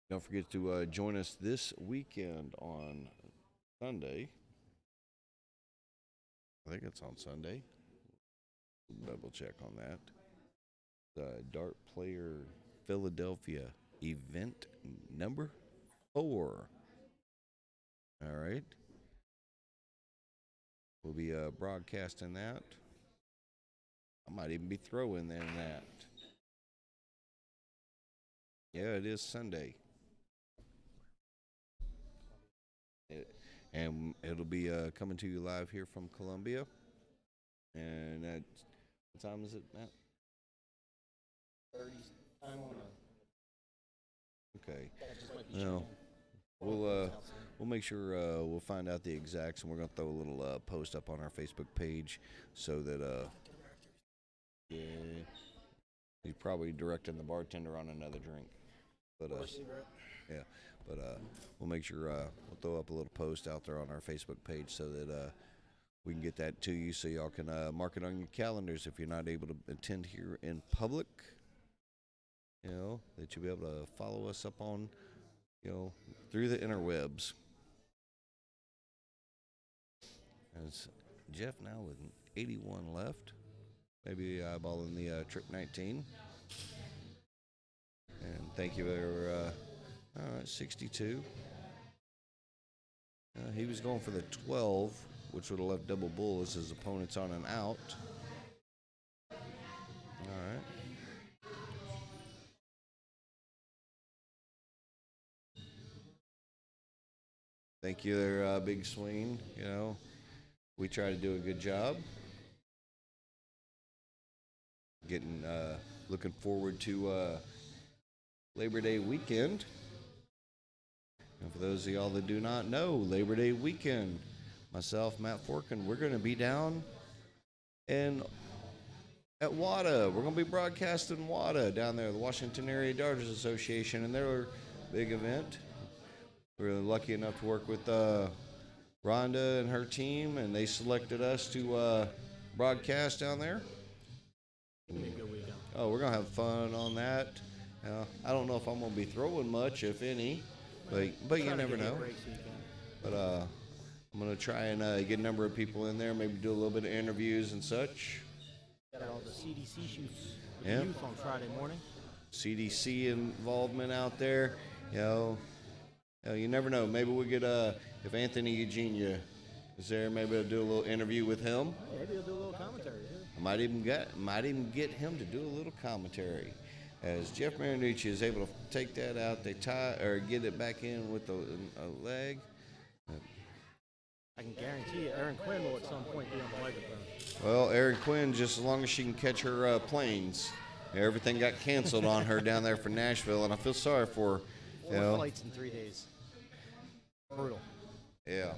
Don't forget to join us this weekend on Sunday. I think it's on Sunday. Double check on that. The Dart Player Philadelphia event number 4. All right. We'll be broadcasting that. I might even be throwing in that. Yeah, it is Sunday. And it'll be coming to you live here from Columbia. And what time is it, Matt? 30. I don't know. Okay. That just might be No. changing. We'll make sure we'll find out the exacts, and we're gonna throw a little post up on our Facebook page so that yeah, he's probably directing the bartender on another drink, but yeah, but we'll make sure we'll throw up a little post out there on our Facebook page so that we can get that to you, so y'all can mark it on your calendars if you're not able to attend here in public. You know, that you'll be able to follow us up on, you know, through the interwebs. As Jeff now with 81 left, maybe eyeballing the Trip 19. And thank you for 62. He was going for the 12, which would have left double bull as his opponent's on and out. All right. Thank you there, Big Swing. You know, we try to do a good job. Looking forward to Labor Day weekend. And for those of y'all that do not know, Labor Day weekend, myself, Matt Forkin, we're going to be down at WADA. We're going to be broadcasting WADA down there, the Washington Area Darters Association, and their big event. We were lucky enough to work with Rhonda and her team, and they selected us to broadcast down there. It's gonna be a good weekend. Oh, we're going to have fun on that. I don't know if I'm going to be throwing much, if any, but you never know. But I'm going to try and get a number of people in there, maybe do a little bit of interviews and such. Got Got all the CDC shoots with Yeah. the youth on Friday morning. CDC involvement out there. You never know. Maybe we get if Anthony Eugenia is there, maybe I'll do a little interview with him. Maybe he'll do a little commentary. Too. I might even get him to do a little commentary. As Jeff Marinucci is able to take that out, they tie or get it back in with a leg. I can guarantee you, Aaron Quinn will at some point be on the microphone. Well, Erin Quinn, just as long as she can catch her planes. Everything got canceled on her down there for Nashville, and I feel sorry for her. 4 flights in 3 days. Brutal. Yeah.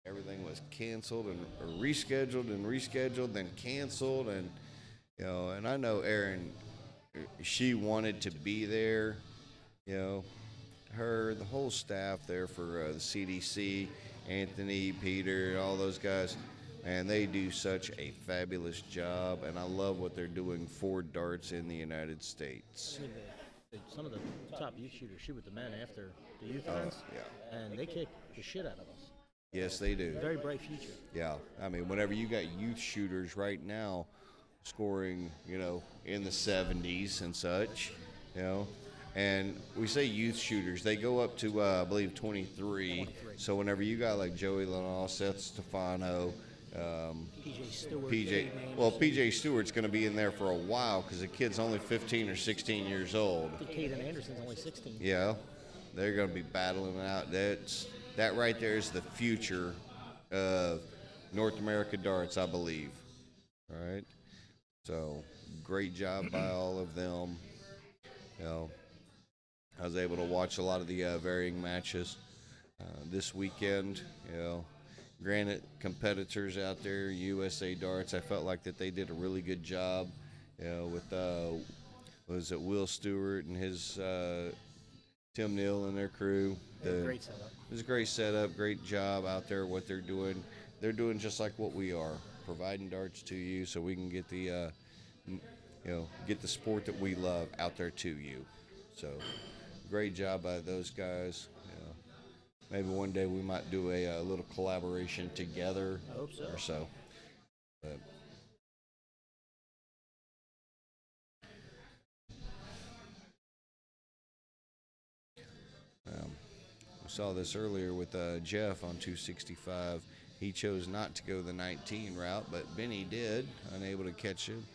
Everything was canceled and rescheduled, then canceled, and and I know Erin, she wanted to be there. Her, the whole staff there for the CDC, Anthony, Peter, all those guys, and they do such a fabulous job, and I love what they're doing for darts in the United States. I mean, some of the top youth shooters shoot with the men after the youth events, and they kick the shit out of us. Yes, they do. Very bright future. Yeah, I mean, whenever you got youth shooters right now scoring, in the 70s and such, and we say youth shooters, they go up to, I believe, 23. So whenever you got like Joey Lanal, Seth Stefano, PJ Stewart. PJ Stewart's going to be in there for a while because the kid's only 15 or 16 years old. I think Caden Anderson's only 16. Yeah, they're going to be battling it out. That right there is the future of North America darts, I believe. All right, so great job by all of them. I was able to watch a lot of the varying matches this weekend. Granted, competitors out there, USA Darts, I felt like that they did a really good job. With was it Will Stewart and his Tim Neal and their crew. Great setup. It was a great setup, great job out there. What they're doing just like what we are, providing darts to you so we can get the get the sport that we love out there to you. So. Great job by those guys. Maybe one day we might do a little collaboration together. I hope so. Or so. But we saw this earlier with Jeff on 265. He chose not to go the 19 route, but Benny did, unable to catch him.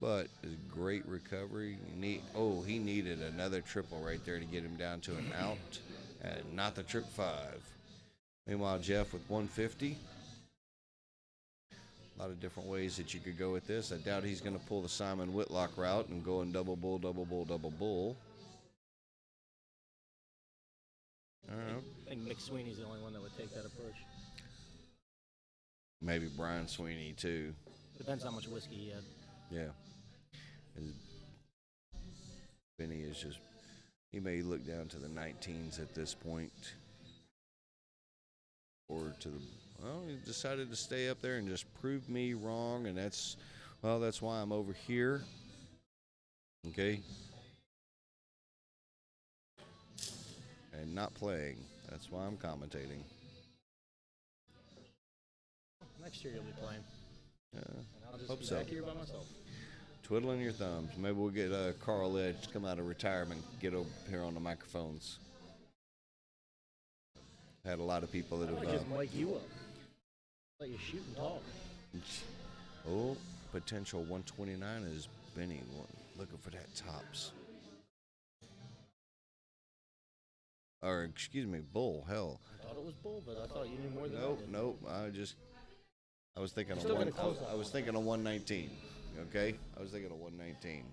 But a great recovery. He needed another triple right there to get him down to an out, and not the trip 5. Meanwhile, Jeff with 150. A lot of different ways that you could go with this. I doubt he's going to pull the Simon Whitlock route and go in double bull, double bull, double bull. I don't know. I think Mick Sweeney's the only one that would take that approach. Maybe Brian Sweeney too. Depends how much whiskey he had. Yeah. Benny is he may look down to the 19s at this point. Or he decided to stay up there and just prove me wrong, and that's why I'm over here. Okay? And not playing. That's why I'm commentating. Next year you'll be playing. And I'll just hope be so. back here by myself. Twiddling your thumbs. Maybe we'll get Carl Edge to come out of retirement, get over here on the microphones. Had a lot of people that I might have. just mic you up. Let you shoot and talk. Potential 129 is Benny looking for that tops. Or excuse me, bull. Hell. I thought it was bull, but I thought you knew more than I did. Nope. I was thinking Still of gotta close that I was thinking of 119. Okay, I was thinking of 119.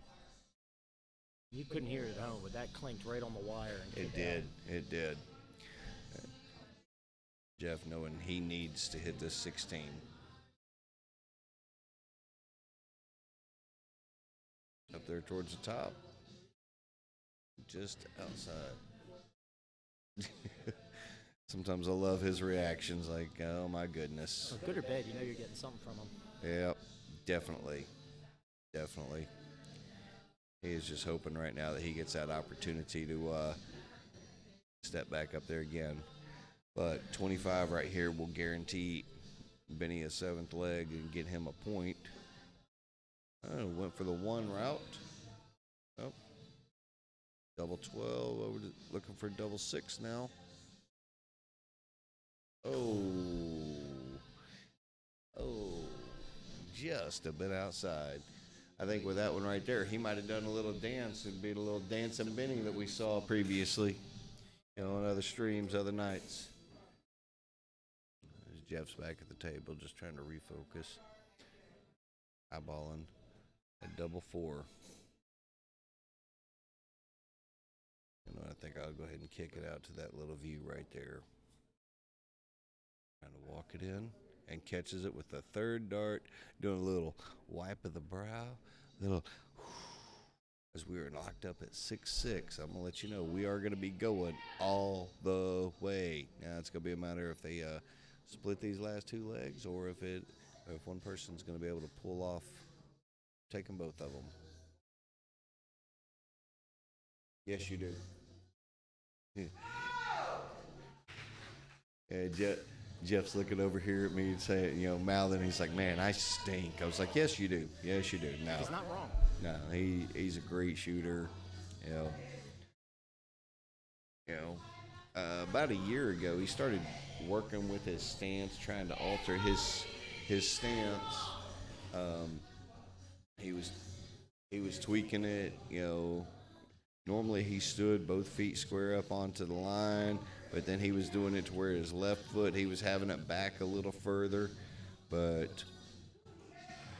You couldn't hear it at home, but that clinked right on the wire. And It did. Jeff knowing he needs to hit this 16. Up there towards the top. Just outside. Sometimes I love his reactions, like, oh my goodness. Good or bad, you know you're getting something from him. Yep, definitely. He is just hoping right now that he gets that opportunity to step back up there again. But 25 right here will guarantee Benny a 7th leg and get him a point. Went for the 1 route. Oh. Double 12 over to looking for double 6 now. Oh, just a bit outside. I think with that one right there, he might have done a little dance and be a little dancing Benny that we saw previously, on other streams, other nights. There's Jeff's back at the table, just trying to refocus. Eyeballing at double 4. I think I'll go ahead and kick it out to that little view right there. Trying to walk it in and catches it with the 3rd dart, doing a little wipe of the brow, little as we were locked up at 6-6. I'm gonna let you know we are gonna be going all the way. Now it's gonna be a matter if they split these last 2 legs or if one person's gonna be able to pull off taking both of them. Yes, you do. Yeah, Jeff's looking over here at me and saying, mouthing. He's like, "Man, I stink." I was like, "Yes, you do. Yes, you do." No, He's not wrong. No, he's a great shooter. About a year ago, he started working with his stance, trying to alter his stance. He was tweaking it. Normally he stood both feet square up onto the line, but then he was doing it to where his left foot, he was having it back a little further, but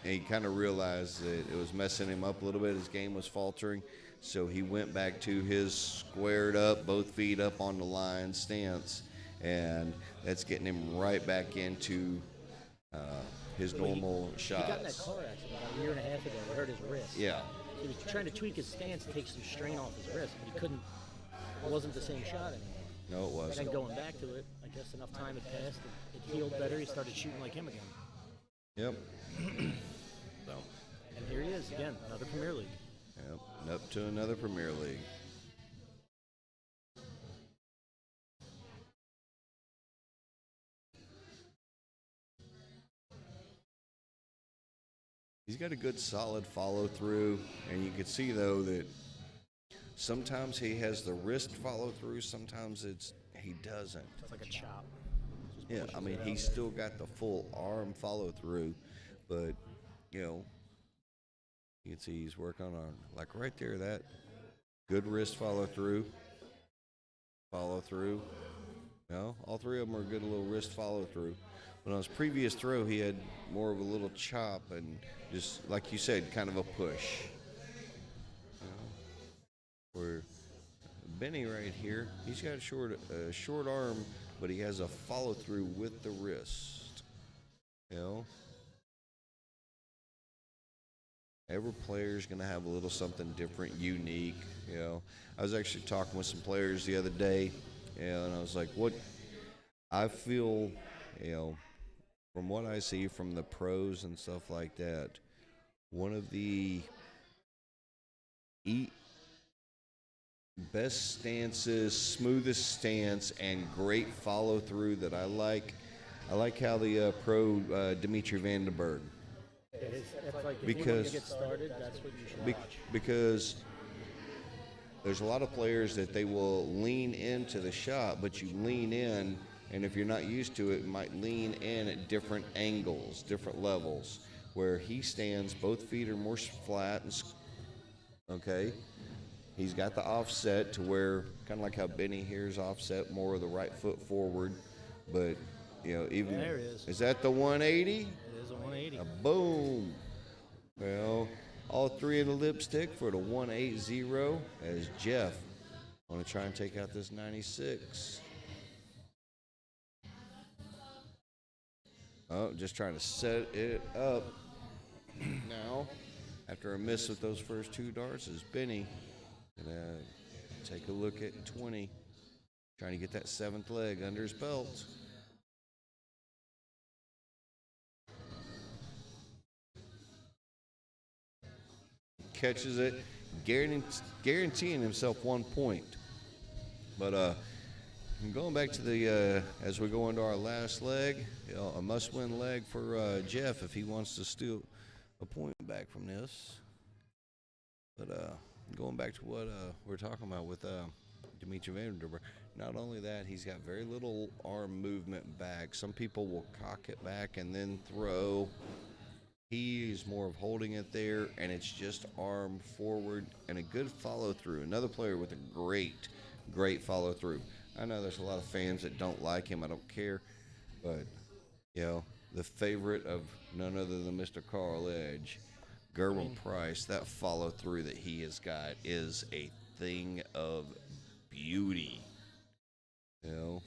he kind of realized that it was messing him up a little bit. His game was faltering, so he went back to his squared up, both feet up on the line stance, and that's getting him right back into his normal shots. He got in that car accident about a year and a half ago. He hurt his wrist. Yeah. He was trying to tweak his stance to take some strain off his wrist, but he couldn't. It wasn't the same shot anymore. No, it wasn't. And then going back to it, I guess enough time had passed. It healed better. He started shooting like him again. Yep. So, and here he is again, another Premier League. Yep, and up to another Premier League. He's got a good solid follow through, and you can see though that sometimes he has the wrist follow through, sometimes he doesn't. It's like a chop. Yeah, I mean he's still got the full arm follow through, but you can see he's working on like right there, that good wrist follow through. All 3 of them are good little wrist follow through. But on his previous throw, he had more of a little chop and just, like you said, kind of a push. Where Benny right here, he's got a short arm, but he has a follow through with the wrist. Every player is going to have a little something different, unique. I was actually talking with some players the other day, and I was like, what I feel, from what I see from the pros and stuff like that, one of the best stances, smoothest stance, and great follow through that I like how the pro Dimitri Van den Bergh. It's like if you want to get started, that's what you should watch. Because there's a lot of players that they will lean into the shot, but you lean in, and if you're not used to it, might lean in at different angles, different levels, where he stands, both feet are more flat, and he's got the offset to where, kind of like how Benny here's offset, more of the right foot forward, but even there it is that the 180? It is a 180. Boom. Well, all 3 in the lipstick for the 180 as Jeff want to try and take out this 96. Oh, just trying to set it up. Now, after a miss with those first 2 darts, is Benny gonna take a look at 20, trying to get that 7th leg under his belt. Catches it, guaranteeing himself 1 point. But and going back to the as we go into our last leg, a must-win leg for Jeff if he wants to steal a point back from this. But going back to what we're talking about with Dimitri Vandenberg, not only that, he's got very little arm movement back. Some people will cock it back and then throw. He is more of holding it there, and it's just arm forward and a good follow-through. Another player with a great follow-through. I know there's a lot of fans that don't like him. I don't care. But, the favorite of none other than Mr. Carl Edge, Gerwin Price, that follow-through that he has got is a thing of beauty. It's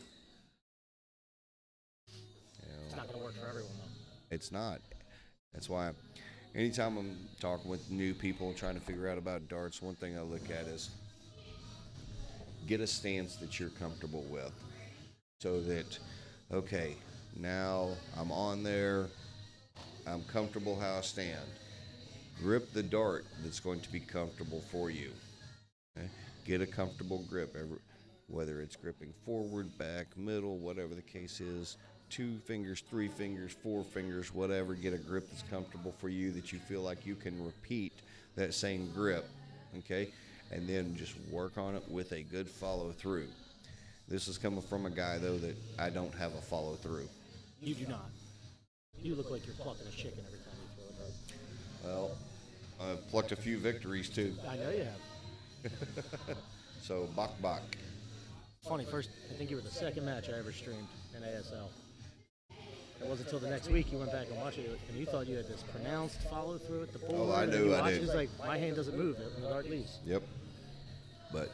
not going to work for everyone, though. It's not. That's why anytime I'm talking with new people trying to figure out about darts, one thing I look at is get a stance that you're comfortable with so that, okay, now I'm on there, I'm comfortable how I stand. Grip the dart that's going to be comfortable for you. Okay? Get a comfortable grip, whether it's gripping forward, back, middle, whatever the case is. 2 fingers, 3 fingers, 4 fingers, whatever. Get a grip that's comfortable for you that you feel like you can repeat that same grip, okay? And then just work on it with a good follow-through. This is coming from a guy, though, that I don't have a follow-through. You do not. You look like you're plucking a chicken every time you throw a dart. Well, I've plucked a few victories, too. I know you have. So, bak. Funny, I think you were the second match I ever streamed in ASL. It wasn't until the next week you went back and watched it, and you thought you had this pronounced follow-through at the board. Oh, I and do, you I watch do. It, it's like, my hand doesn't move when the dart leaves. Yep. But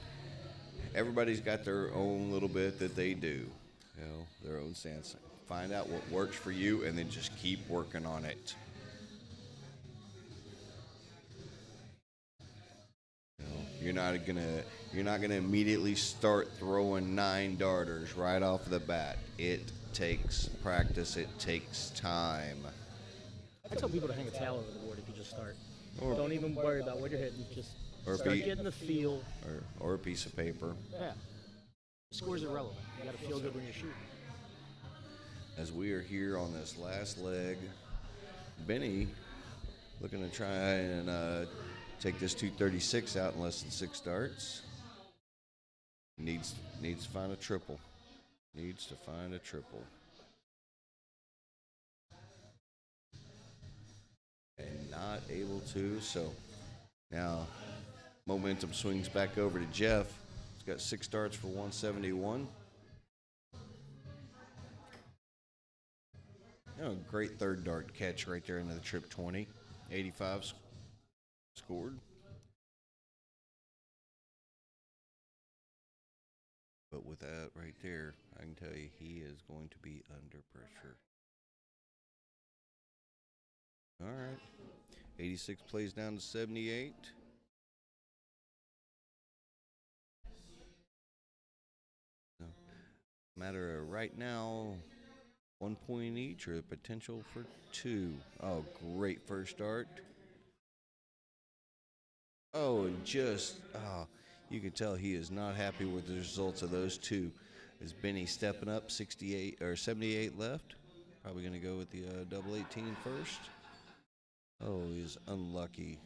everybody's got their own little bit that they do, their own stance. Find out what works for you, and then just keep working on it. You're not gonna immediately start throwing 9 darters right off the bat. It takes practice. It takes time. I tell people to hang a towel over the board if you just start. Or- Don't even worry about what you're hitting. Just Or start be- getting the feel. Or a piece of paper. Yeah. Score's irrelevant. You got to feel good when you're shooting. As we are here on this last leg, Benny looking to try and take this 236 out in less than 6 darts. Needs to find a triple. And not able to, so now momentum swings back over to Jeff. He's got 6 darts for 171. Great third dart catch right there into the trip 20. 85 scored. But with that right there, I can tell you he is going to be under pressure. All right. 86 plays down to 78. So, matter of right now, 1 point each or a potential for 2. Oh, great first start. Oh, and you can tell he is not happy with the results of those 2. Is Benny stepping up? 68 or 78 left. Probably going to go with the double 18 first. Oh, he's unlucky.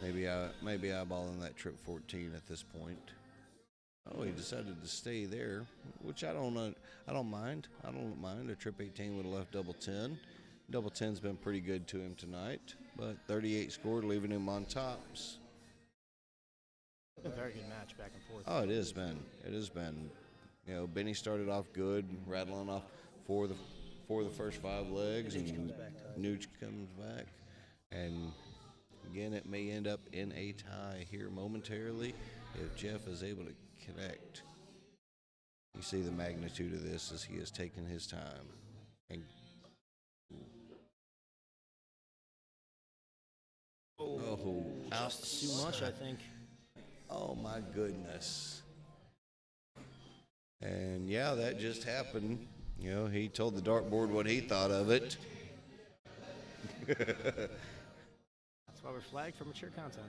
Maybe eyeballing that trip 14 at this point. Oh, he decided to stay there, which I don't mind. I don't mind. A trip 18 would have left double 10. Double 10's been pretty good to him tonight, but 38 scored, leaving him on tops. A very good match back and forth. Oh, it has been. Benny started off good, rattling off for the first 5 legs, and Nooch comes back, and again, it may end up in a tie here momentarily if Jeff is able to connect. You see the magnitude of this as he has taken his time. And Just too much, I think. oh my goodness. And yeah, that just happened. He told the dartboard what he thought of it. That's why we're flagged for mature content.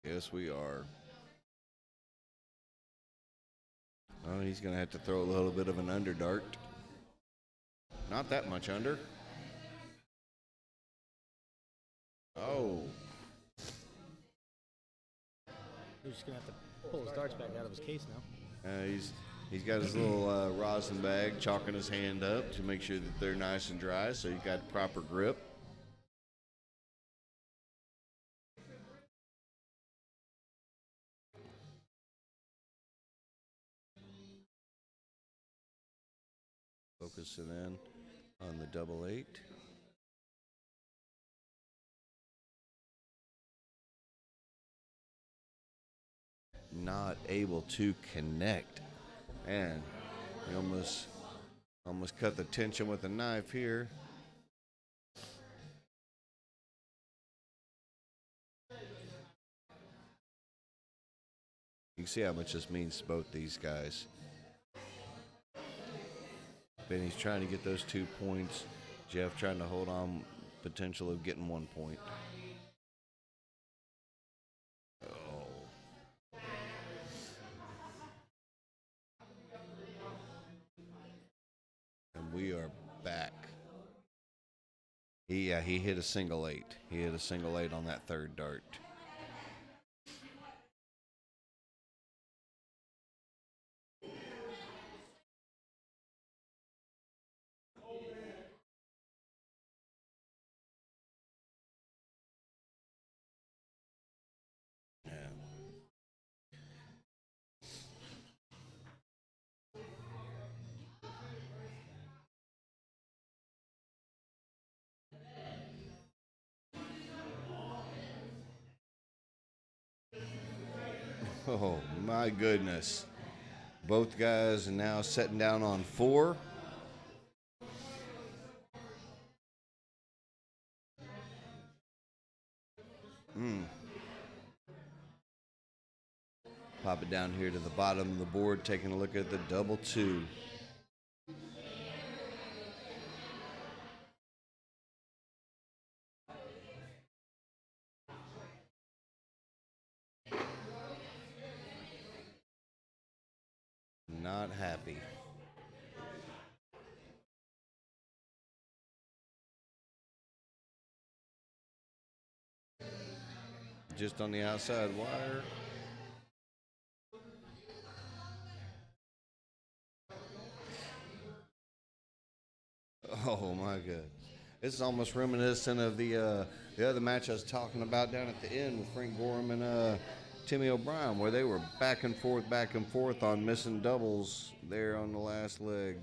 Yes, we are. Oh, he's going to have to throw a little bit of an under dart. Not that much under. Oh. He's just gonna have to pull his darts back out of his case now. He's got his little rosin bag, chalking his hand up to make sure that they're nice and dry, so he's got proper grip. Focusing in on the 8-8. Not able to connect. And he almost cut the tension with a knife here. You can see how much this means to both these guys. Benny's trying to get those 2 points. Jeff trying to hold on potential of getting 1 point. We are back. He hit a single 8. He hit a single 8 on that third dart. Oh, my goodness. Both guys are now sitting down on 4. Pop it down here to the bottom of the board, taking a look at the 2-2. Not happy. Just on the outside wire. Oh my God. This is almost reminiscent of the other match I was talking about down at the end with Frank Gorham and Timmy O'Brien, where they were back and forth on missing doubles there on the last leg.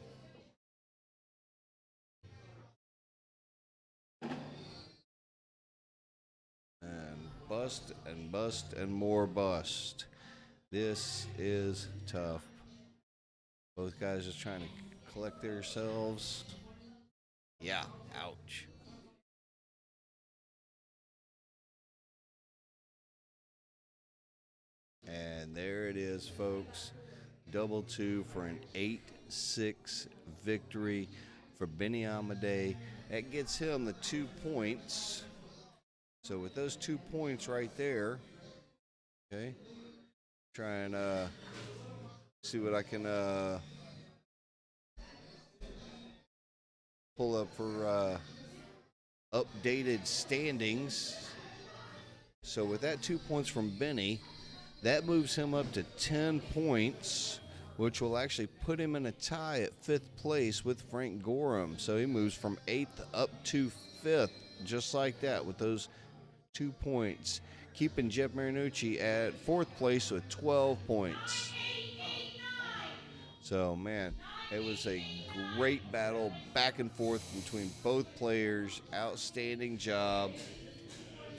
And bust and bust and more bust. This is tough. Both guys just trying to collect themselves. Yeah, ouch. And there it is, folks. 2-2 for an 8-6 victory for Benny Amadei. That gets him the 2 points. So with those 2 points right there, okay, try and see what I can pull up for updated standings. So with that 2 points from Benny, that moves him up to 10 points, which will actually put him in a tie at 5th place with Frank Gorham. So he moves from 8th up to 5th, just like that, with those 2 points, keeping Jeff Marinucci at 4th place with 12 points. So, man, it was a great battle back and forth between both players. Outstanding job.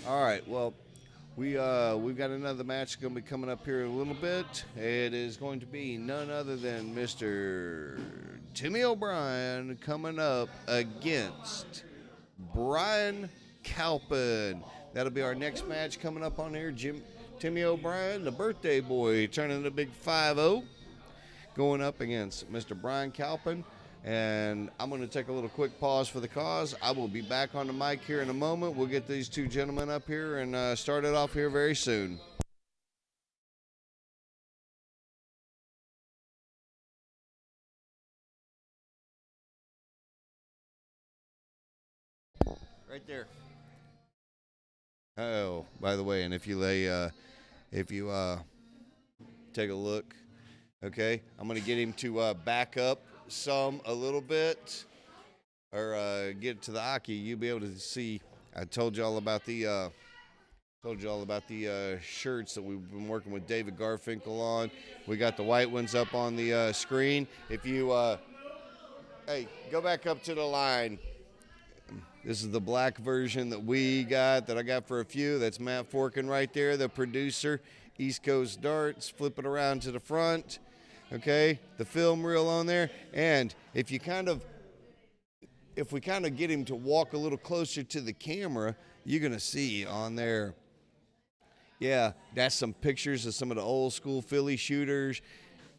All right, well, we've got another match going to be coming up here in a little bit. It is going to be none other than Mr. Timmy O'Brien coming up against Brian Calpin. That'll be our next match coming up on here. Timmy O'Brien, the birthday boy, turning the big 5-0, going up against Mr. Brian Calpin. And I'm going to take a little quick pause for the cause. I will be back on the mic here in a moment. We'll get these two gentlemen up here and start it off here very soon. Right there. Oh, by the way, and if you take a look, okay, I'm gonna get him to back up a little bit, or get it to the Aki. You'll be able to see. I told you all about the shirts that we've been working with David Garfinkel on. We got the white ones up on the screen. If you hey, go back up to the line. This is the black version that I got for a few. That's Matt Forkin right there, the producer, East Coast Darts. Flip it around to the front. Okay, the film reel on there. And if we kind of get him to walk a little closer to the camera, you're gonna see on there. Yeah, that's some pictures of some of the old school Philly shooters.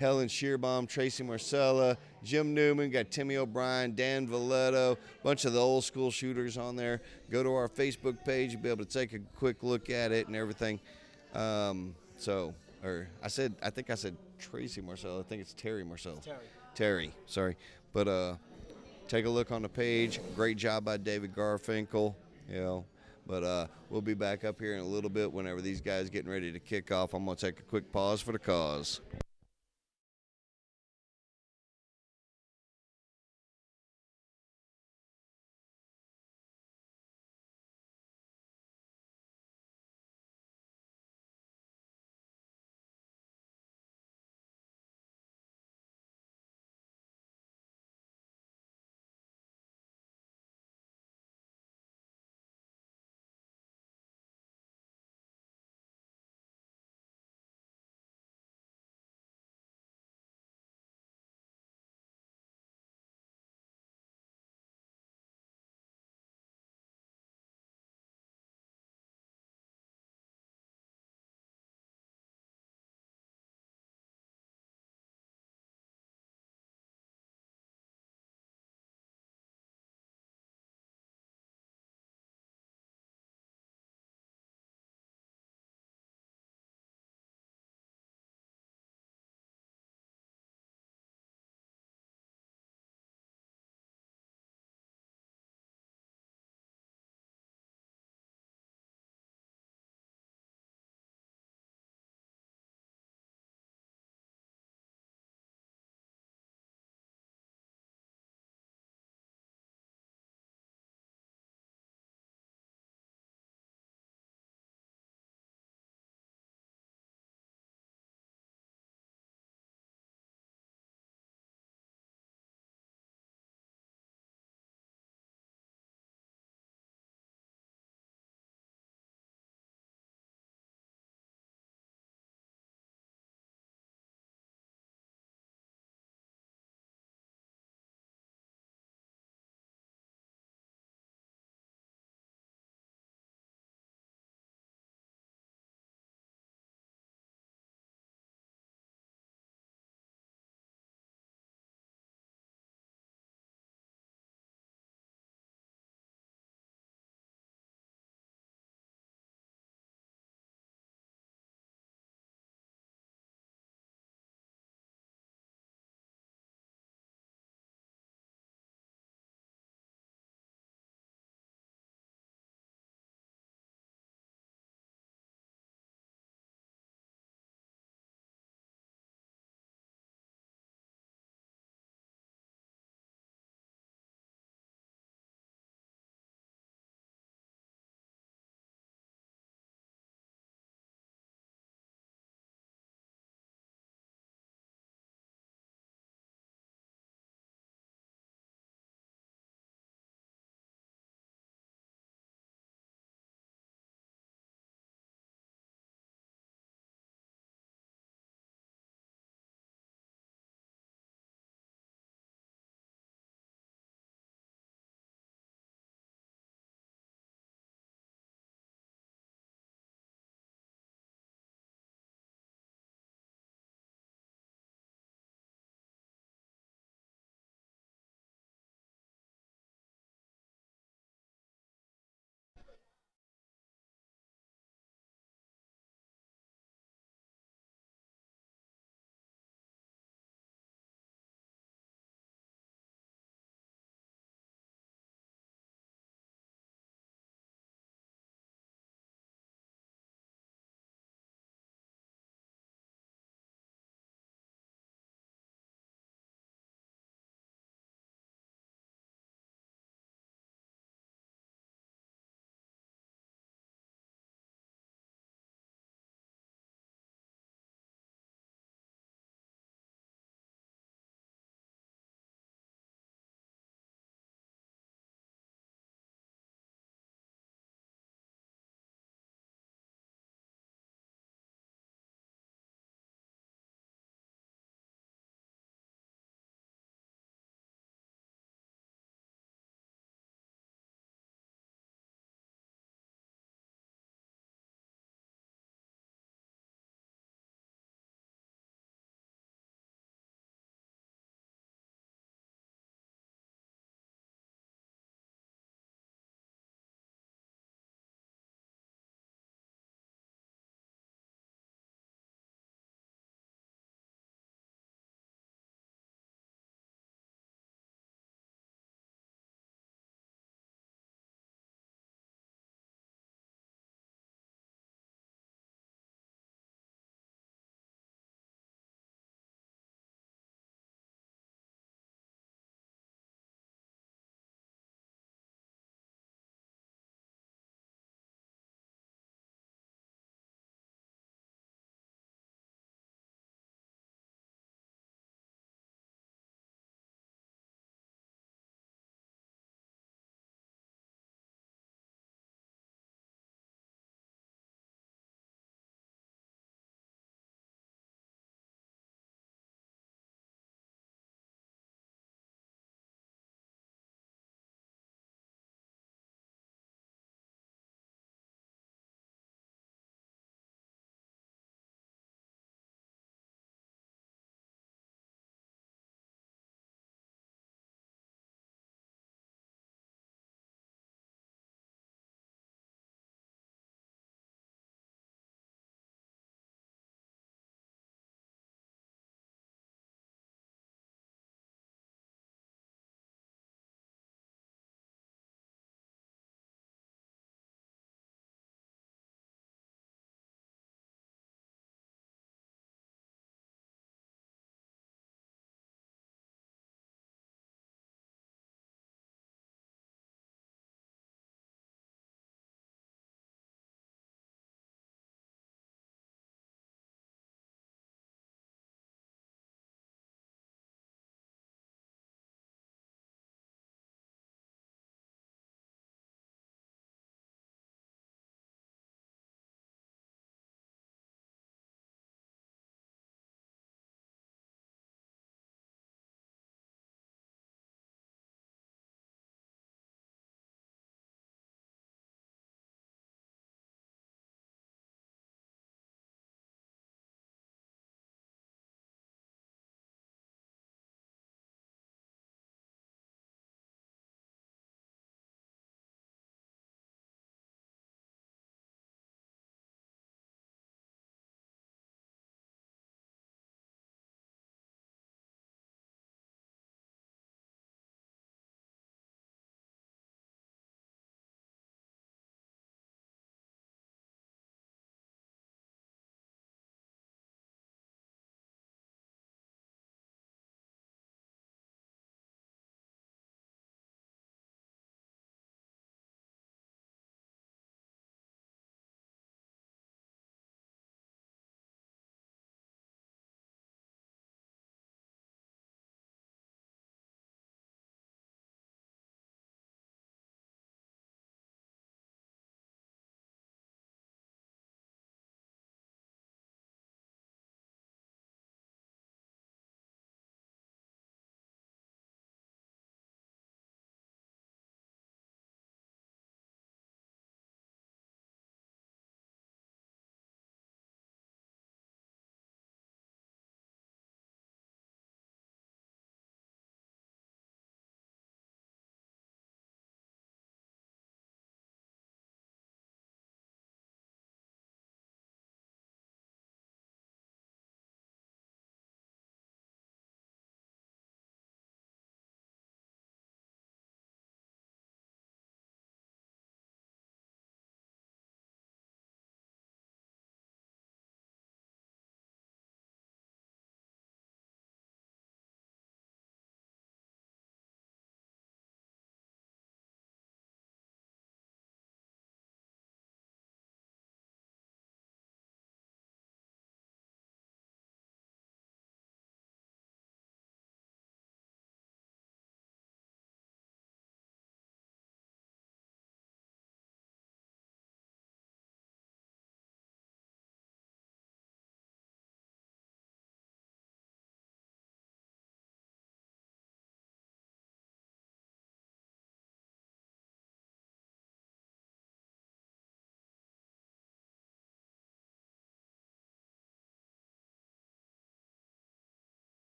Helen Shearbaum, Tracy Marcella, Jim Newman, got Timmy O'Brien, Dan Valletto, bunch of the old school shooters on there. Go to our Facebook page, you'll be able to take a quick look at it and everything. I think I said Tracy Marcella. I think it's Terry Marcella. Terry, sorry. But take a look on the page. Great job by David Garfinkel, you know. But we'll be back up here in a little bit whenever these guys getting ready to kick off. I'm going to take a quick pause for the cause.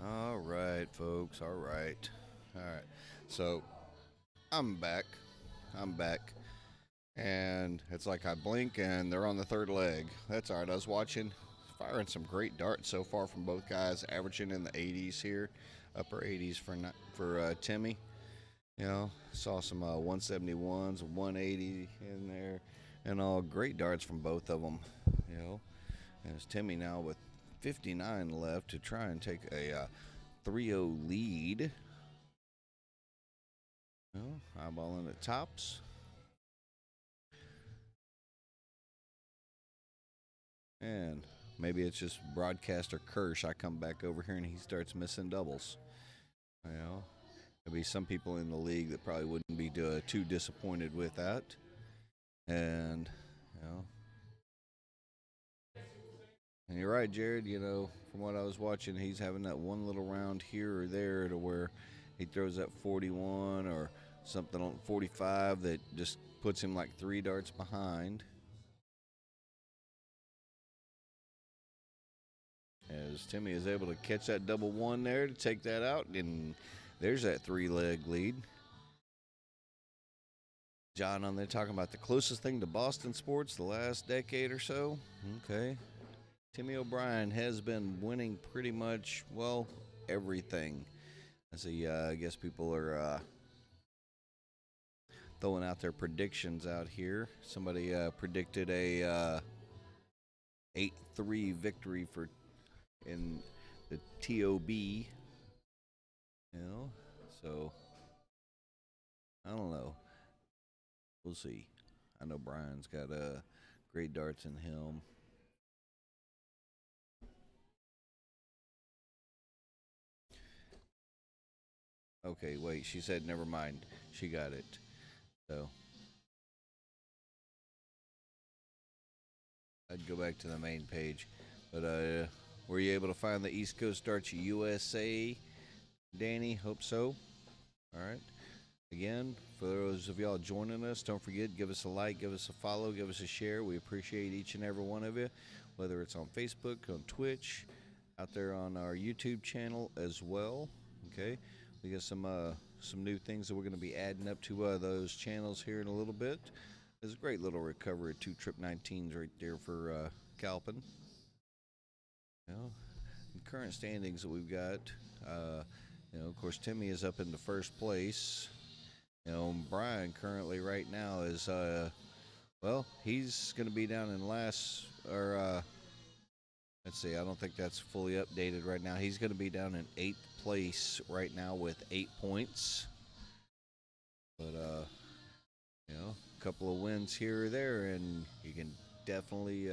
All right, folks. All right. So I'm back. And it's like I blink and they're on the third leg. That's all right. I was watching, firing some great darts so far from both guys, averaging in the 80s here, upper 80s for Timmy. You know, saw some 171s, 180 in there, and all great darts from both of them. You know, and it's Timmy now with 59 left to try and take a 3-0 lead. You know, eyeballing the tops. And maybe it's just broadcaster curse. I come back over here and he starts missing doubles. You know, there'll be some people in the league that probably wouldn't be too disappointed with that. And, you know, and you're right, Jared. You know, from what I was watching, he's having that one little round here or there to where he throws that 41 or something on 45 that just puts him like 3 darts behind. As Timmy is able to catch that double one there to take that out, and there's that 3-leg lead. John on there talking about the closest thing to Boston sports the last decade or so. Okay. Timmy O'Brien has been winning pretty much, well, everything. I guess people are throwing out their predictions out here. Somebody predicted a 8-3 victory in the TOB, you know, so I don't know. We'll see. I know Brian's got great darts in him. Okay, wait, she said never mind. She got it. So I'd go back to the main page. But were you able to find the East Coast Darts USA, Danny? Hope so. All right. Again, for those of y'all joining us, don't forget, give us a like, give us a follow, give us a share. We appreciate each and every one of you, whether it's on Facebook, on Twitch, out there on our YouTube channel as well. Okay. We got some new things that we're going to be adding up to those channels here in a little bit. There's a great little recovery of 2 trip 19s right there for Calpin. You know, the current standings that we've got, you know, of course, Timmy is up in the first place. You know, Brian currently right now is, well, he's going to be down in last, or let's see, I don't think that's fully updated right now. He's going to be down in 8th place right now with 8 points. But, you know, a couple of wins here or there, and you can definitely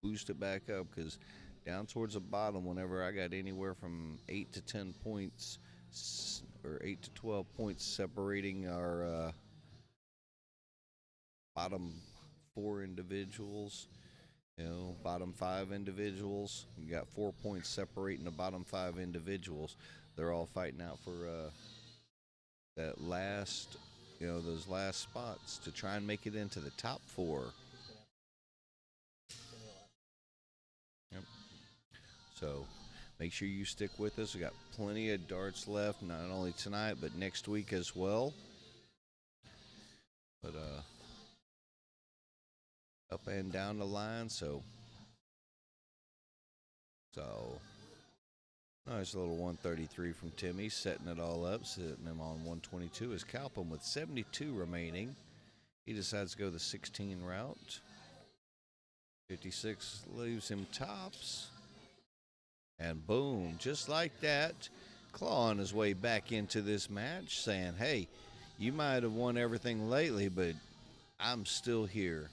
boost it back up, because down towards the bottom, whenever I got anywhere from 8 to 10 points, or 8 to 12 points separating our bottom 4 individuals, you know, bottom 5 individuals. You got 4 points separating the bottom 5 individuals. They're all fighting out for that last, you know, those last spots to try and make it into the top 4. Yep. So make sure you stick with us. We got plenty of darts left, not only tonight, but next week as well. But up and down the line, so nice little 133 from Timmy, setting it all up, setting him on 122 is Calpin with 72 remaining. He decides to go the 16 route. 56 leaves him tops. And boom, just like that, clawing his way back into this match, saying, hey, you might have won everything lately, but I'm still here.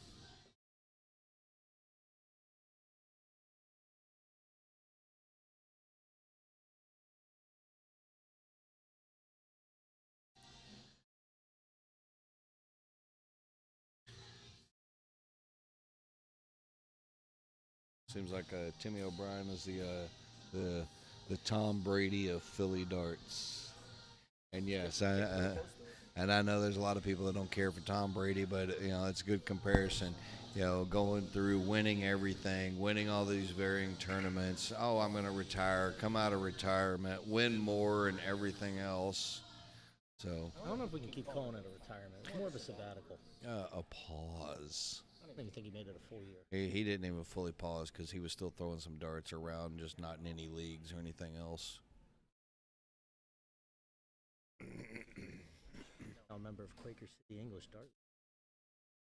Seems like Timmy O'Brien is the Tom Brady of Philly darts. And yes, I know there's a lot of people that don't care for Tom Brady, but you know it's a good comparison. going through winning everything, winning all these varying tournaments. Oh, I'm going to retire, come out of retirement, win more and everything else. So I don't know if we can keep calling it a retirement. It's more of a sabbatical. a pause. I don't even think he made it a full year. He didn't even fully pause because he was still throwing some darts around, just not in any leagues or anything else. I'm a member of Quaker City English Dart.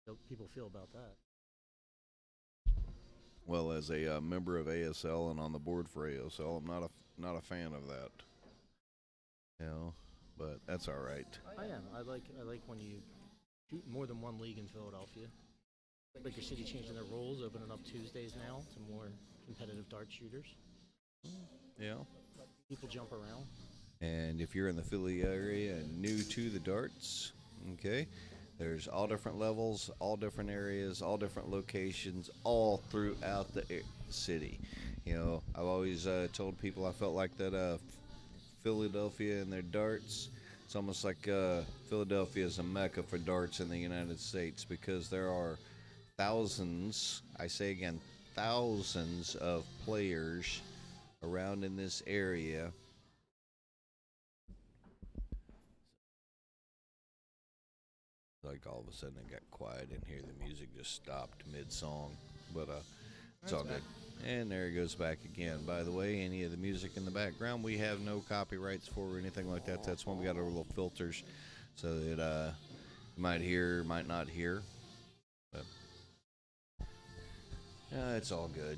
How people feel about that? Well, as a member of ASL and on the board for ASL, I'm not a fan of that. But that's all right. I am. I like when you shoot more than one league in Philadelphia. Quaker City changing their rules, opening up Tuesdays now to more competitive dart shooters. Yeah. People jump around. And if you're in the Philly area and new to the darts, okay, there's all different levels, all different areas, all different locations, all throughout the city. I've always told people I felt like that Philadelphia and their darts, it's almost like Philadelphia is a mecca for darts in the United States because there are thousands, I say again, thousands of players around in this area. Like all of a sudden it got quiet in here. The music just stopped mid-song, but it's all good. And there it goes back again. By the way, any of the music in the background, we have no copyrights for or anything like that. That's when we got our little filters so that you might hear, might not hear. But it's all good.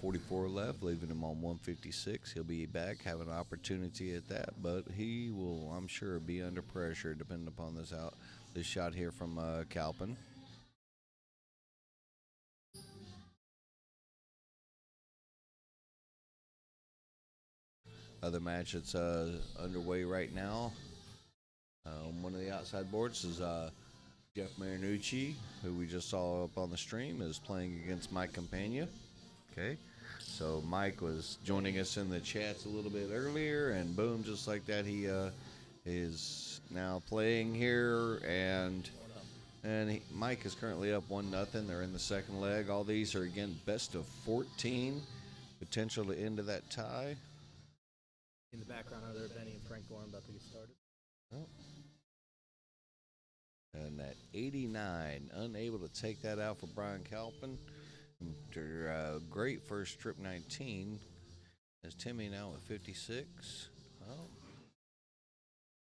44 left, leaving him on 156. He'll be back, have an opportunity at that, but he will, I'm sure, be under pressure depending upon this shot here from Calpin. Other match that's underway right now. One of the outside boards is Jeff Marinucci, who we just saw up on the stream, is playing against Mike Campagna. Okay, so Mike was joining us in the chats a little bit earlier, and boom, just like that, he is now playing here, and Mike is currently up 1-0. They're in the second leg. All these are again best of 14, potential to end of that tie. In the background, are there Benny and Frank Gorham about to get started? Oh. And that 89, unable to take that out for Brian Calpin. After great first trip 19, as Timmy now at 56. Well,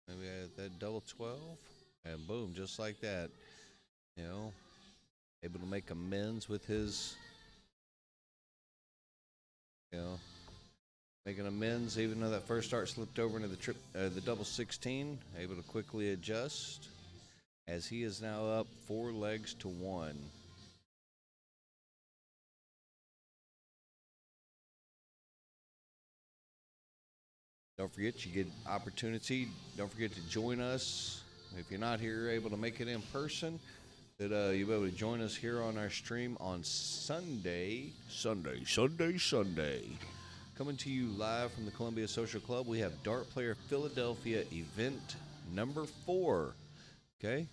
maybe that double 12, and boom, just like that, able to make amends with his, making amends even though that first start slipped over into the double 16, able to quickly adjust as he is now up 4 legs to 1. Don't forget, you get opportunity. Don't forget to join us. If you're not here, able to make it in person, that you'll be able to join us here on our stream on Sunday. Coming to you live from the Columbia Social Club, we have Dart Player Philadelphia event number 4. Okay,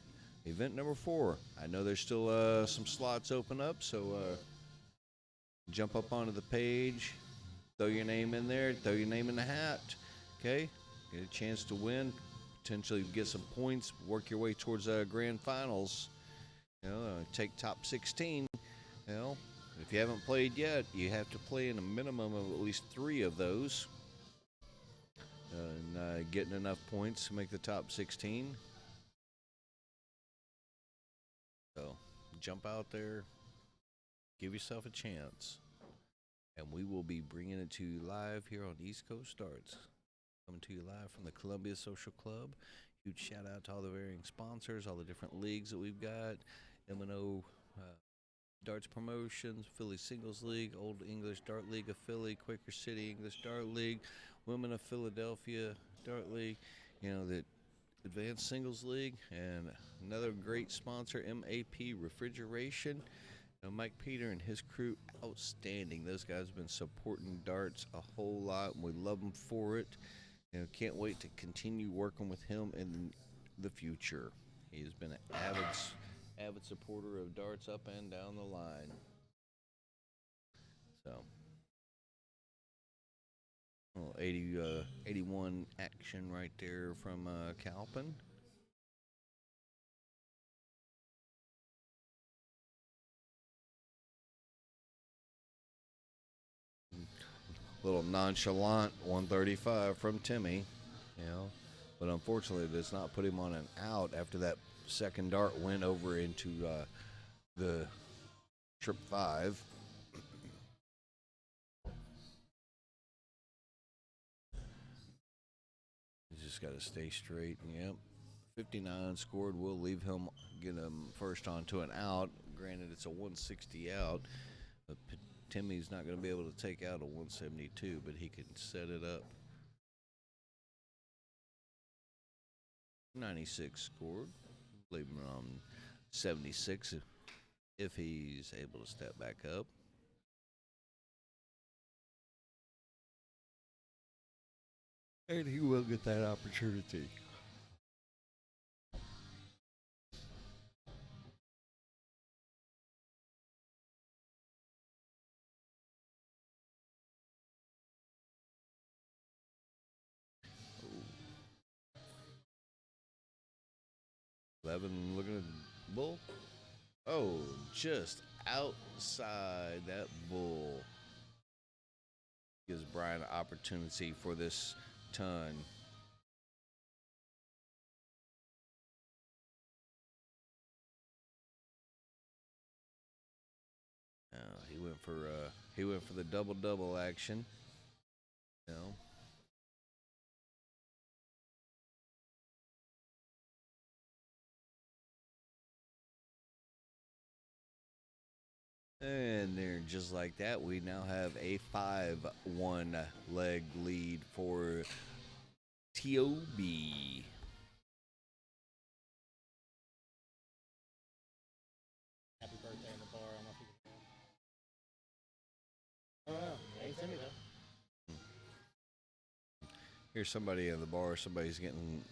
event number 4. I know there's still some slots open up, so jump up onto the page, throw your name in there, throw your name in the hat. Okay, get a chance to win, potentially get some points, work your way towards grand finals. Take top 16. If you haven't played yet, you have to play in a minimum of at least 3 of those, and getting enough points to make the top 16. So jump out there, give yourself a chance, and we will be bringing it to you live here on East Coast Darts. Coming to you live from the Columbia Social Club. Huge shout out to all the varying sponsors, all the different leagues that we've got. M&O Darts Promotions, Philly Singles League, Old English Dart League of Philly, Quaker City English Dart League, Women of Philadelphia Dart League, the Advanced Singles League, and another great sponsor, MAP Refrigeration. Mike Peter and his crew, outstanding. Those guys have been supporting darts a whole lot, and we love them for it. Can't wait to continue working with him in the future. He has been an avid supporter of darts up and down the line. So, 81 action right there from Calpin. Little nonchalant 135 from Timmy, but unfortunately it does not put him on an out after that second dart went over into the trip 5. He's just got to stay straight. Yep. 59 scored. We'll leave him, get him first onto an out. Granted, it's a 160 out, but Timmy's not going to be able to take out a 172, but he can set it up. 96 scored. Leave him on 76 if he's able to step back up. And he will get that opportunity. Levin looking at bull. Oh, just outside that bull. Gives Brian an opportunity for this ton. He went for the double action. And there, just like that, we now have a 5-1 leg lead for T.O.B. Happy birthday in the bar. I don't know if you can. Oh, wow. Ain't Timmy, though. Here's somebody in the bar. Somebody's getting,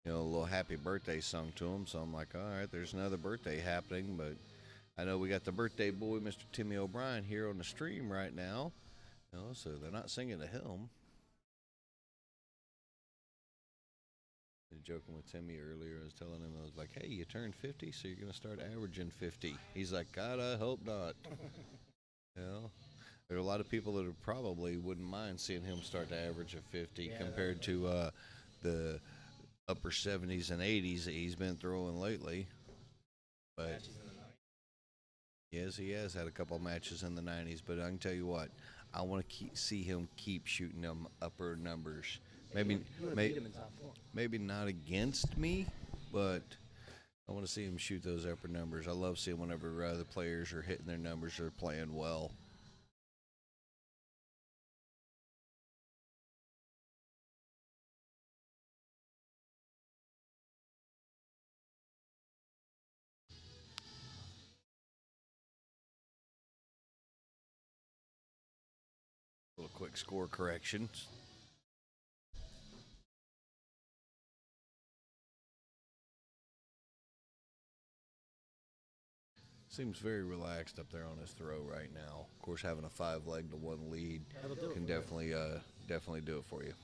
a little happy birthday sung to them. So I'm like, all right, there's another birthday happening. But I know we got the birthday boy, Mr. Timmy O'Brien, here on the stream right now. So they're not singing to him. I was joking with Timmy earlier. I was telling him, I was like, hey, you turned 50, so you're going to start averaging 50. He's like, God, I hope not. There are a lot of people that probably wouldn't mind seeing him start to average a 50 compared to the upper 70s and 80s that he's been throwing lately. But yes, he has had a couple of matches in the 90s. But I can tell you what, I want to see him keep shooting them upper numbers. Maybe not against me, but I want to see him shoot those upper numbers. I love seeing whenever the players are hitting their numbers, they're playing well. A little quick score corrections. Seems very relaxed up there on his throw right now. Of course, having a 5-leg to 1 lead can definitely do it for you.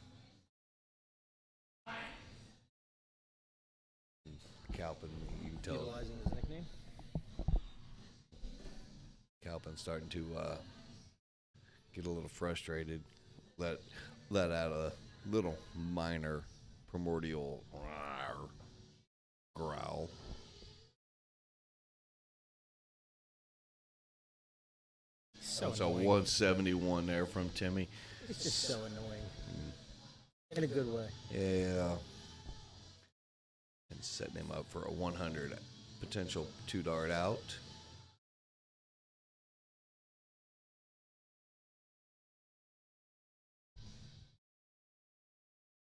Calpin, you can tell. Utilizing his nickname. Calpin starting to get a little frustrated. Let out a little minor primordial growl. That's a 171 there from Timmy. It's just so annoying. In a good way. Yeah. And setting him up for a 100 potential 2-dart out.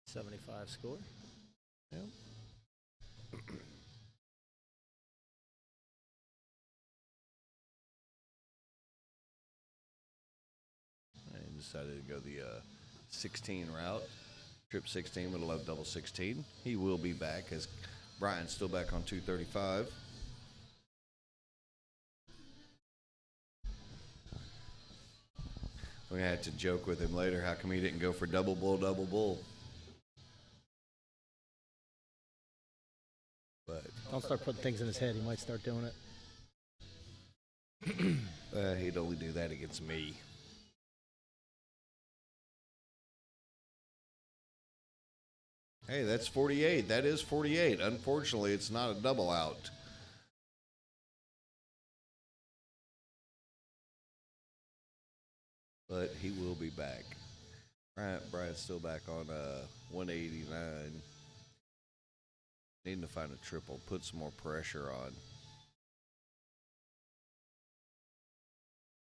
.75 score. Yep. decided to go the 16 route. Trip 16 with a low double 16. He will be back as Brian's still back on 235. We had to joke with him later. How come he didn't go for double bull, double bull? But Don't start putting things in his head. He might start doing it. he'd only do that against me. Hey, that's 48. That is 48. Unfortunately, it's not a double out. But he will be back. Brian's still back on 189. Needing to find a triple, put some more pressure on.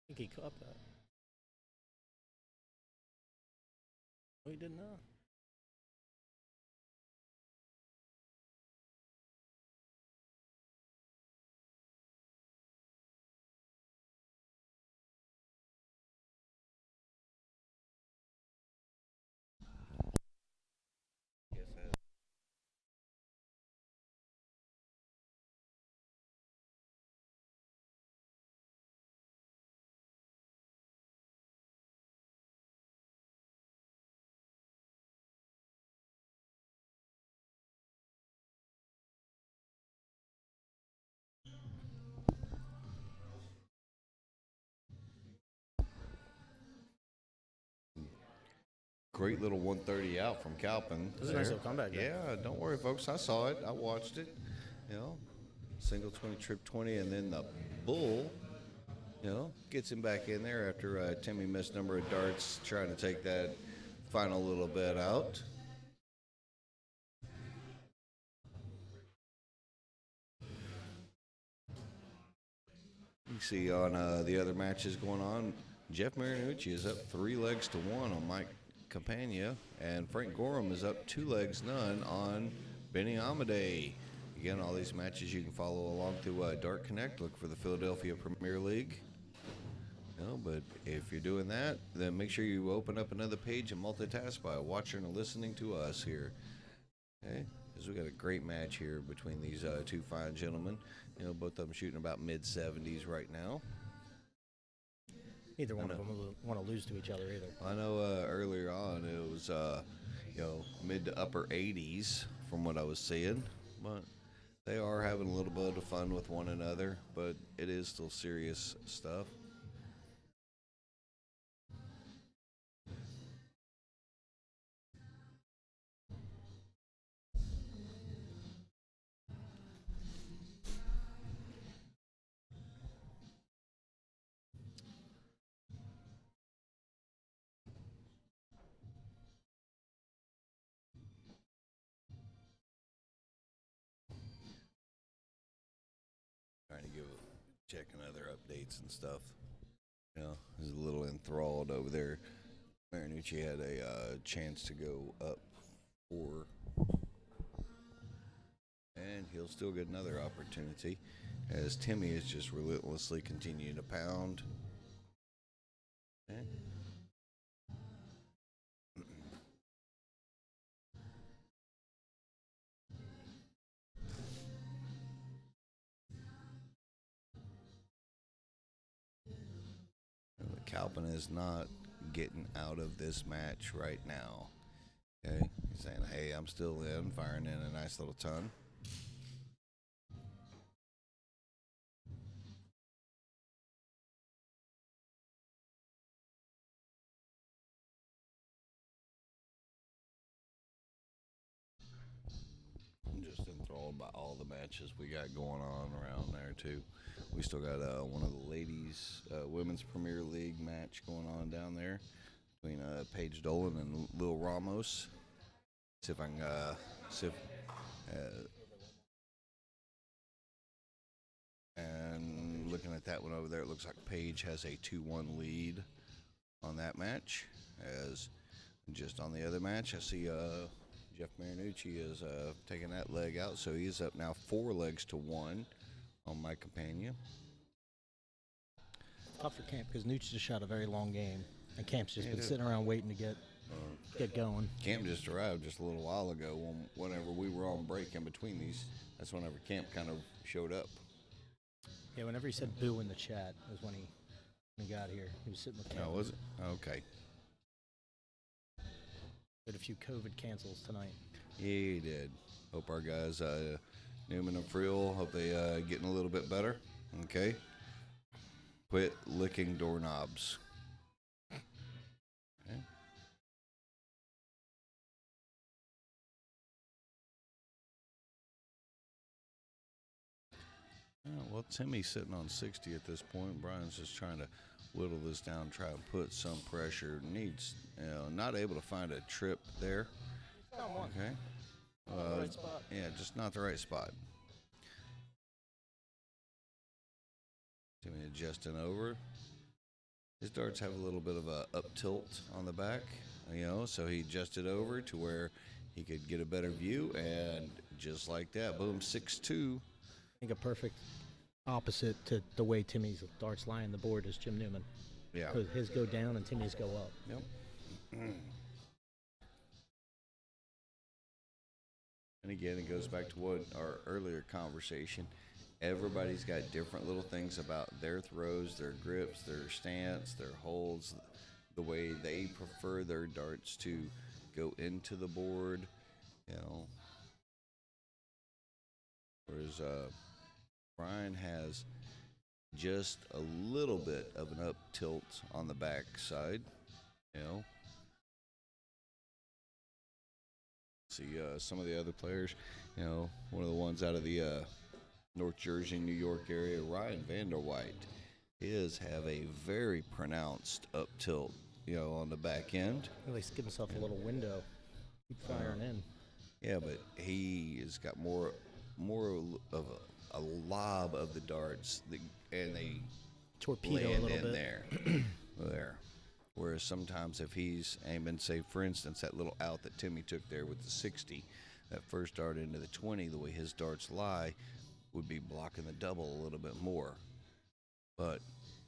I think he caught that. Oh, he did not. Great little 130 out from Calpin. This is a nice little comeback there. Yeah, don't worry, folks. I saw it. I watched it. You know, single 20, trip 20, and then the bull, you know, gets him back in there after Timmy missed a number of darts trying to take that final little bit out. You see on the other matches going on, Jeff Marinucci is up 3 legs to 1 on Mike Campagna, and Frank Gorham is up 2 legs none on Benny Amadei. Again, all these matches you can follow along through Dart Connect. Look for the Philadelphia Premier League. No, but if you're doing that, then make sure you open up another page and multitask by watching or listening to us here. Okay, because we got a great match here between these two fine gentlemen. You know, both of them shooting about mid-70s right now. Neither one of them want to lose to each other either. I know earlier on it was, you know, mid to upper 80s from what I was seeing, but they are having a little bit of fun with one another, but it is still serious stuff. Trying to checking other updates and stuff. You know, he's a little enthralled over there. Marinucci had a chance to go up 4, and he'll still get another opportunity as Timmy is just relentlessly continuing to pound. Okay. Calpin is not getting out of this match right now. Okay, he's saying, "Hey, I'm still in, firing in a nice little ton." I'm just enthralled by all the matches we got going on around there too. We still got one of the ladies' women's Premier League match going on down there between Paige Dolan and Lil Ramos. See if I can and looking at that one over there, it looks like Paige has a 2-1 lead on that match. As just on the other match, I see Jeff Marinucci is taking that leg out, so he's up now 4 legs to 1 on Mike Campagna. Tough for Camp because Nucci just shot a very long game. And Camp's just Yeah, been dude. sitting around waiting to get going. Camp just arrived just a little while ago. Whenever we were on break in between these, that's whenever Camp kind of showed up. Yeah, whenever he said boo in the chat was when he got here. He was sitting with Camp. Oh, was it? Okay. Had a few COVID cancels tonight. Yeah, he did. Hope our guys, Newman and Friel, hope they getting a little bit better. Okay. Quit licking doorknobs. Okay. Well, Timmy's sitting on 60 at this point. Brian's just trying to whittle this down, try and put some pressure. Needs, not able to find a trip there. Okay. Right spot. Yeah, just not the right spot. Timmy adjusting over. His darts have a little bit of a up tilt on the back, so he adjusted over to where he could get a better view, and just like that, boom, 6-2. I think a perfect opposite to the way Timmy's darts lie on the board is Jim Newman. Yeah. Because his go down and Timmy's go up. Yep. And again, it goes back to what our earlier conversation. Everybody's got different little things about their throws, their grips, their stance, their holds, the way they prefer their darts to go into the board, Whereas Brian has just a little bit of an up tilt on the back side, See some of the other players, one of the ones out of the North Jersey, New York area, Ryan Vanderwhite, have a very pronounced up tilt, on the back end. At least give himself a little window. Keep firing in. Yeah, but he has got more of a lob of the darts, and they Torpedo a land little in bit. there. Whereas sometimes if he's aiming, say, for instance, that little out that Timmy took there with the 60, that first dart into the 20, the way his darts lie, would be blocking the double a little bit more. But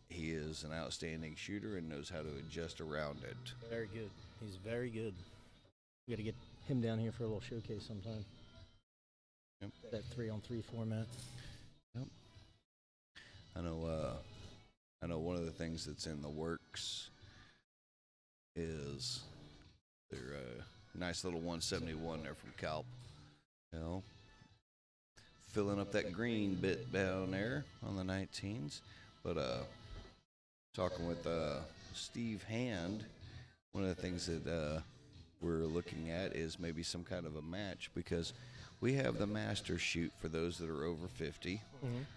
he is an outstanding shooter and knows how to adjust around it. Very good. He's very good. We got to get him down here for a little showcase sometime. Yep. That 3-on-3 format. Yep. I know one of the things that's in the works is their nice little 171 there from Calp. Filling up that green bit down there on the 19s. But talking with Steve Hand, one of the things that we're looking at is maybe some kind of a match, because we have the Masters shoot for those that are over 50,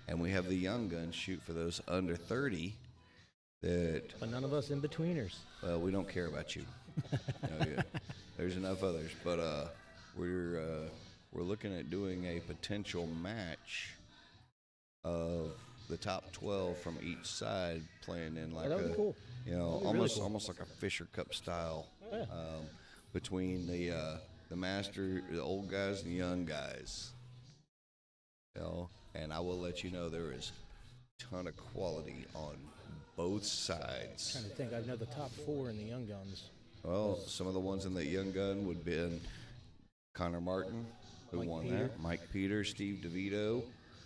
and we have the Young Guns shoot for those under 30. But none of us in betweeners. Well, we don't care about you. There's enough others, but we're looking at doing a potential match of the top 12 from each side playing in like that would be cool. almost cool. almost like a Fisher Cup style, Yeah. between the master, the old guys and the young guys. And I will let you know there is a ton of quality on both sides. Trying to think. I know the top 4 in the Young Guns. Well, some of the ones in the young gun would be Connor Martin, who Mike won Peter. there, Mike Peter, Steve DeVito,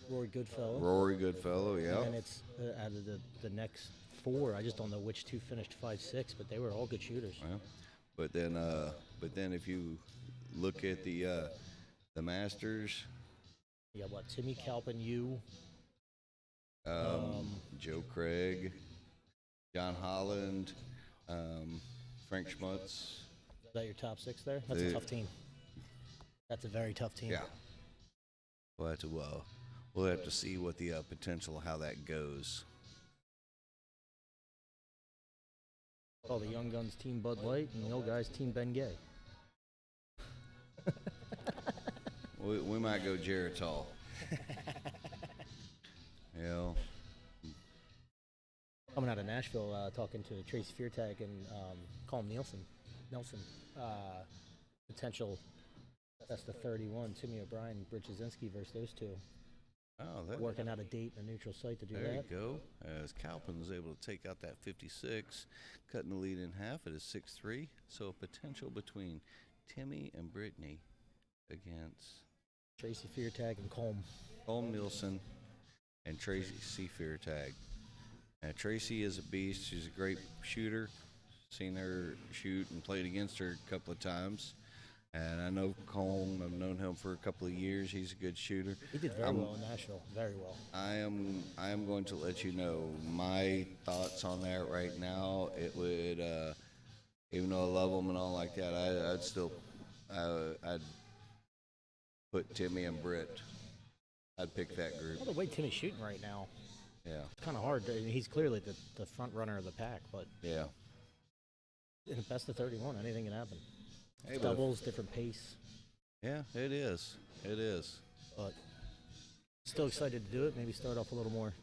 Rory Goodfellow. Rory Goodfellow, yeah. And then it's out of the next 4. I just don't know which 2 finished 5-6, but they were all good shooters. Yeah. But then if you look at the Masters, You got what? Timmy Calpin, you. Joe Craig, John Holland, Frank Schmutz. Is that your top 6 there? That's a The- tough team. That's a very tough team. Yeah. We'll have to see what the potential, how that goes. All the Young Guns team Bud Light and the old guys team Ben Gay. We might go Geritol. Coming out of Nashville, talking to Tracy Feartag and Colm Nelson, potential. That's the 31. Timmy O'Brien, Brzezinski versus those two. Oh, that, working out a date in a neutral site to do there that. you go. As Calpin was able to take out that 56, cutting the lead in half. It is 6-3. So a potential between Timmy and Brittany against Tracy Feartag and Colm. Colm Nielsen and Tracy Feartag. Now, Tracy is a beast. She's a great shooter. Seen her shoot and played against her a couple of times. And I know Colm. I've known him for a couple of years. He's a good shooter. He did very well in Nashville. Very well. I am going to let you know my thoughts on that right now. It would, even though I love them and all like that, I'd still, I'd put Timmy and Britt. I'd pick that group. Well, the way Timmy's shooting right now, Yeah, it's kind of hard. He's clearly the front runner of the pack, but yeah. in the best of 31, anything can happen. Hey, but- Doubles, different pace, Yeah, it is. It is. but still excited to do it. Maybe start off a little more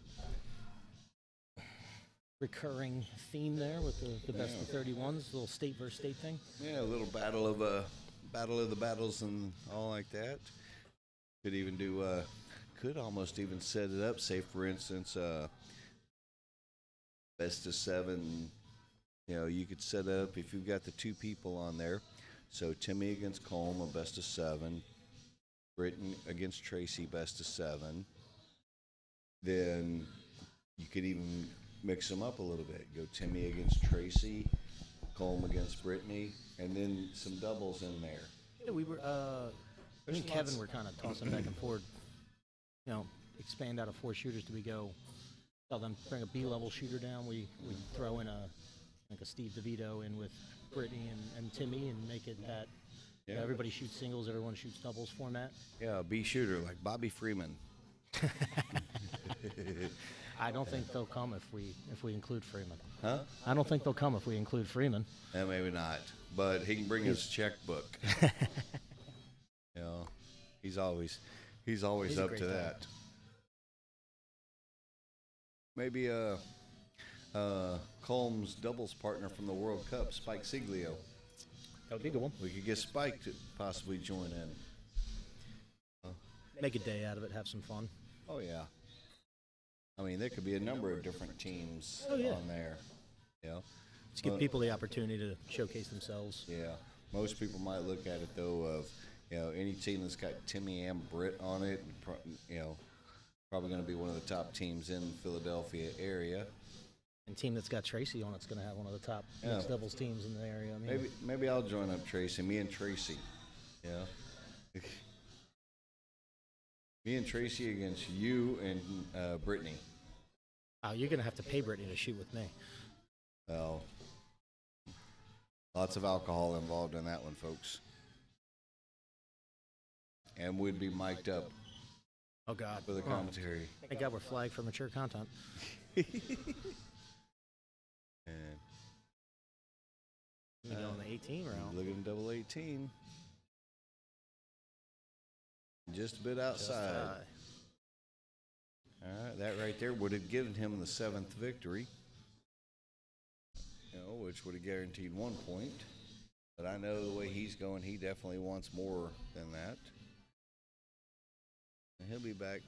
recurring theme there with the best of 31s, little state versus state thing. Yeah, a little battle of the battles and all like that. Could even do. Could almost even set it up. Say, for instance, best of 7. You know, you could set up if you've got the 2 people on there. So Timmy against Colm, a best of 7. Britton against Tracy, best of 7. Then you could even mix them up a little bit. Go Timmy against Tracy, Colm against Brittany, and then some doubles in there. Yeah, we were. Me and Kevin were kind of tossing back and forth. You know, expand out of 4 shooters. Do we go? Tell them bring a B-level shooter down. We throw in a Steve DeVito in with Brittany and Timmy and make it that you know, everybody shoots singles, everyone shoots doubles format. Yeah, a B shooter like Bobby Freeman. I don't think they'll come if we include Freeman. Huh? I don't think they'll come if we include Freeman. Yeah, maybe not. But he can bring his checkbook. You know, he's always He's a up great to guy. that. Maybe Colm's doubles partner from the World Cup, Spike Siglio. That would be a good one. We could get Spike to possibly join in. Make a day out of it. Have some fun. Oh yeah. I mean, there could be a number of different teams Oh, yeah. on there. You know? Let's give people the opportunity to showcase themselves. Yeah. Most people might look at it though of, you know, any team that's got Timmy and Britt on it, you know, probably going to be one of the top teams in the Philadelphia area. And team that's got Tracy on it's going to have one of the top Yeah. mixed doubles teams in the area. I mean, Maybe I'll join up Tracy. Me and Tracy. Yeah. Me and Tracy against you and Brittany. oh, you're going to have to pay Brittany to shoot with me. Well, lots of alcohol involved in that one, folks. And we'd be mic'd up Oh God. for the commentary. Thank God we're flagged for mature content. And You go on the 18 round. looking at double 18. Just a bit outside. All right, that right there would have given him the 7th victory, you know, which would have guaranteed 1 point. But I know the way he's going, he definitely wants more than that. And he'll be back,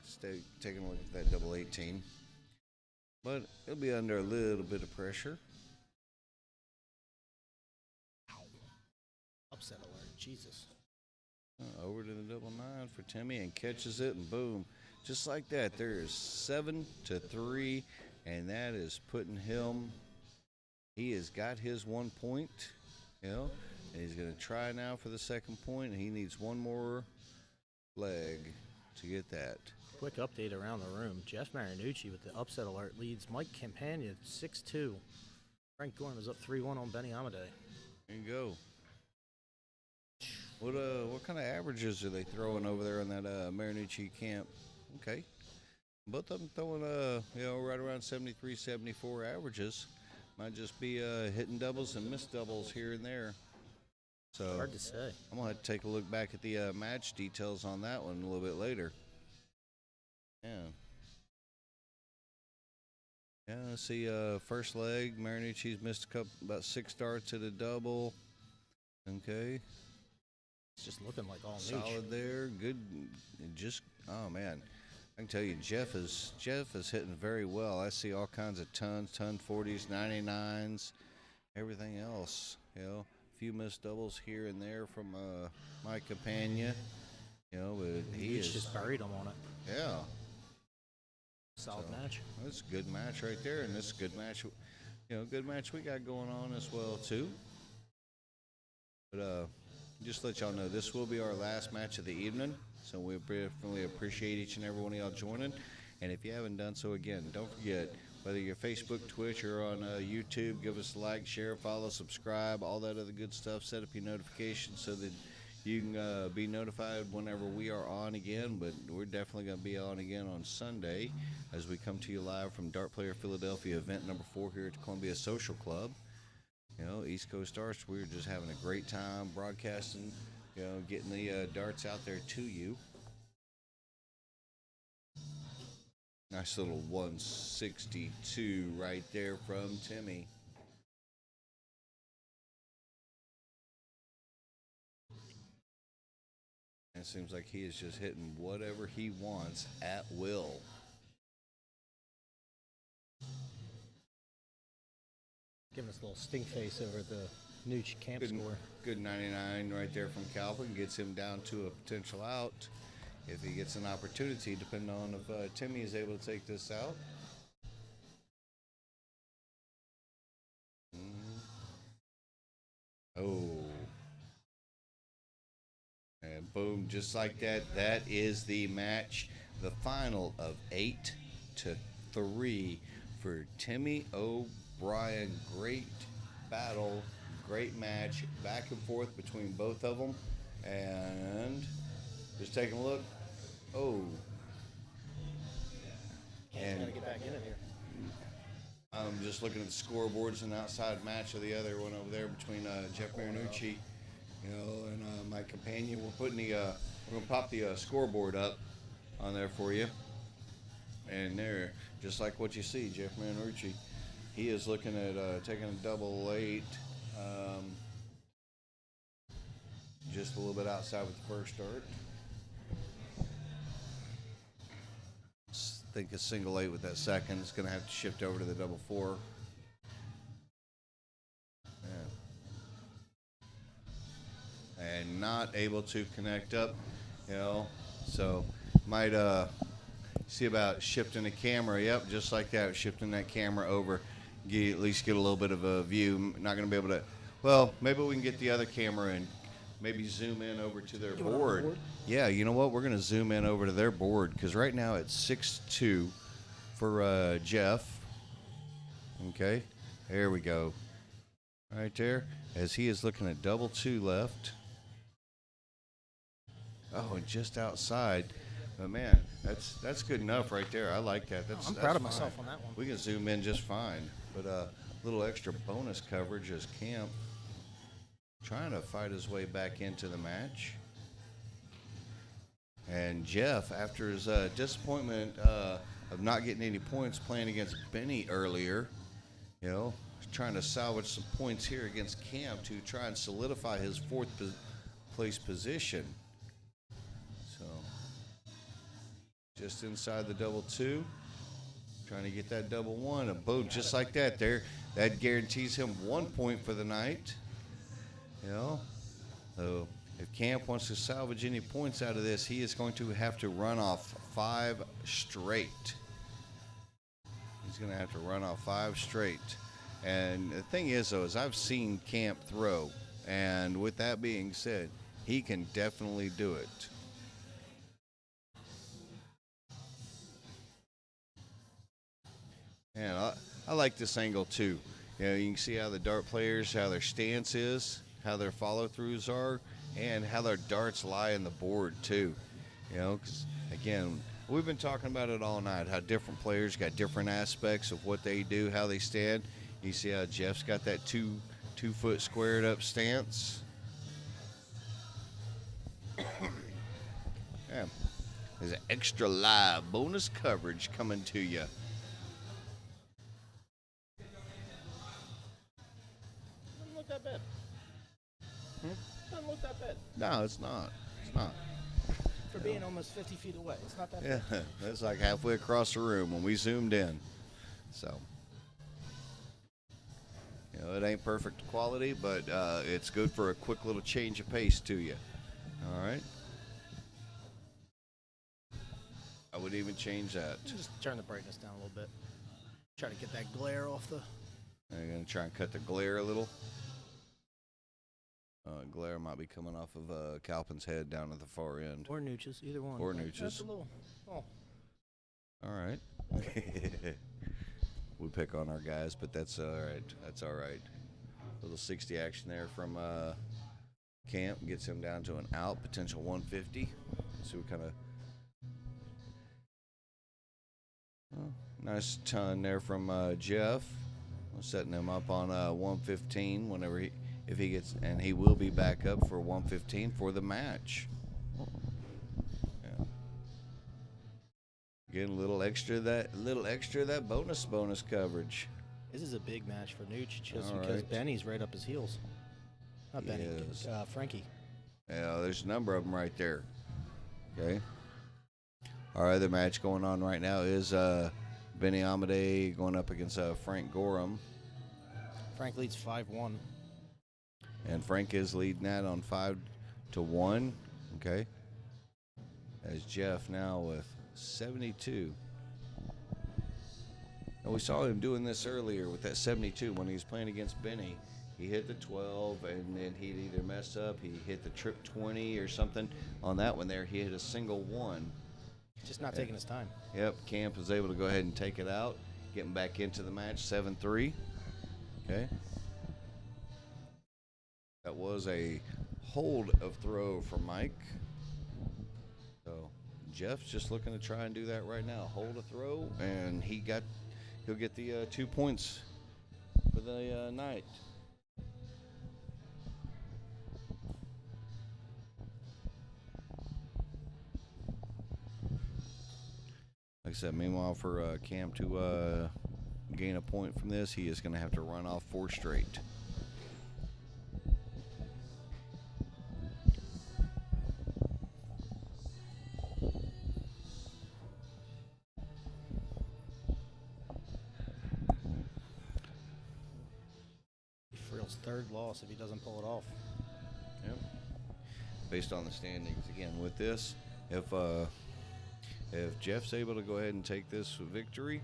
taking a look at that double 18. But he'll be under a little bit of pressure. Upset alert. Jesus. Over to the double 9 for Timmy and catches it, and boom. Just like that, there is 7-3, and that is putting him. He has got his 1 point, you know, and he's going to try now for the 2nd point, and he needs one more leg to get that. Quick update around the room. Jeff Marinucci with the upset alert leads Mike Campagna 6-2. Frank Gorham is up 3-1 on Benny Amadei. There you go. What kind of averages are they throwing over there in that Marinucci camp? Okay. Both of them throwing, right around 73, 74 averages. Might just be hitting doubles and missed doubles here and there. So Hard to say. I'm going to have to take a look back at the match details on that one a little bit later. Yeah. Yeah, let's see. First leg, Marinucci's missed about 6 starts at a double. Okay. It's just looking like all niche. Solid there. Good. Oh, man. I can tell you, Jeff is hitting very well. I see all kinds of ton 40s, 99s, everything else. You know, a few missed doubles here and there from my companion. You know, but he is just buried him on it. Yeah. Solid match. That's a good match right there, and this is a good match. You know, good match we got going on as well too. But just to let y'all know, this will be our last match of the evening. So we definitely appreciate each and every one of y'all joining. And if you haven't done so, again, don't forget, whether you're Facebook, Twitch, or on YouTube, give us a like, share, follow, subscribe, all that other good stuff. Set up your notifications so that you can be notified whenever we are on again. But we're definitely going to be on again on Sunday as we come to you live from Dart Player Philadelphia, event number 4 here at the Columbia Social Club. You know, East Coast Darts, we're just having a great time broadcasting, you know, getting the darts out there to you. Nice little 162 right there from Timmy. It seems like he is just hitting whatever he wants at will. Giving us a little stink face over the new camp score. Good 99 right there from Calvin. Gets him down to a potential out if he gets an opportunity, depending on if Timmy is able to take this out. Oh. And boom, just like that, that is the match. The final of 8-3 for Timmy O'Brien. Great battle, great match, back and forth between both of them. And just taking a look. Oh. And gotta get back in it here. I'm just looking at the scoreboards, and outside match of the other one over there between Jeff Marinucci, you know, and my companion. We're putting the we're gonna pop the scoreboard up on there for you. And there, just like what you see, Jeff Marinucci, he is looking at taking a double 8. Just a little bit outside with the first dart. I think a single 8 with that second. It's going to have to shift over to the double 4. Yeah. And not able to connect up, you know. So might see about shifting the camera. Yep, just like that, shifting that camera over. At least get a little bit of a view. Not going to be able to. Well, maybe we can get the other camera and maybe zoom in over to their board. Yeah, you know what? We're going to zoom in over to their board because right now it's 6-2 for Jeff. Okay, there we go. Right there, as he is looking at double 2 left. Oh, and just outside. But man, that's good enough right there. I like that. I'm proud of myself on that one. We can zoom in just fine. But a little extra bonus coverage as Camp trying to fight his way back into the match. And Jeff, after his disappointment of not getting any points playing against Benny earlier, you know, trying to salvage some points here against Camp to try and solidify his 4th place position. So, just inside the double 2, trying to get that double 1, a boom, just like that there. That guarantees him 1 point for the night. You know, so if Camp wants to salvage any points out of this, he is going to have to run off 5 straight. He's going to have to run off 5 straight. And the thing is, though, is I've seen Camp throw, and with that being said, he can definitely do it. And I like this angle too. You know, you can see how the dart players, how their stance is, how their follow-throughs are, and how their darts lie in the board too. You know, 'cause again, we've been talking about it all night, how different players got different aspects of what they do, how they stand. You see how Jeff's got that two foot squared up stance. Yeah, there's an extra live bonus coverage coming to you. Doesn't look that bad. Doesn't look that bad. No, it's not. It's not. For being almost 50 feet away. It's not that Yeah, far. that's like halfway across the room when we zoomed in. So, it ain't perfect quality, but it's good for a quick little change of pace to you. All right. I would even change that. Just turn the brightness down a little bit. Try to get that glare off the. I'm going to try and cut the glare a little. Glare might be coming off of Calpin's head down at the far end. Or Nooch's, either one. Or That's Nooch's. a little. Oh. All right. We pick on our guys, but that's all right. That's all right. Little 60 action there from Camp gets him down to an out, potential 150. So we kind of nice ton there from Jeff, setting him up on 115 whenever if he gets, and he will be back up for 115 for the match. Yeah. Getting a little extra that bonus coverage. This is a big match for Nooch just All because right. Benny's right up his heels. Not Benny, Yes. Frankie. Yeah, there's a number of them right there. Okay. Our other match going on right now is Benny Amade going up against Frank Gorham. Frank leads 5-1. And Frank is leading that on 5-1. Okay. As Jeff now with 72. And we saw him doing this earlier with that 72 when he was playing against Benny. He hit the 12, and then he'd either mess up, he hit the trip 20 or something. On that one there, he hit a single 1. Just not taking his time. Yep, Camp was able to go ahead and take it out, getting back into the match, 7-3. Okay. That was a hold of throw from Mike. So Jeff's just looking to try and do that right now. Hold a throw, and he'll get the 2 points for the night. Like I said, meanwhile, for Cam to gain a point from this, he is going to have to run off 4 straight. Frill's third loss if he doesn't pull it off. Yep. Based on the standings, again, with this, if Jeff's able to go ahead and take this victory,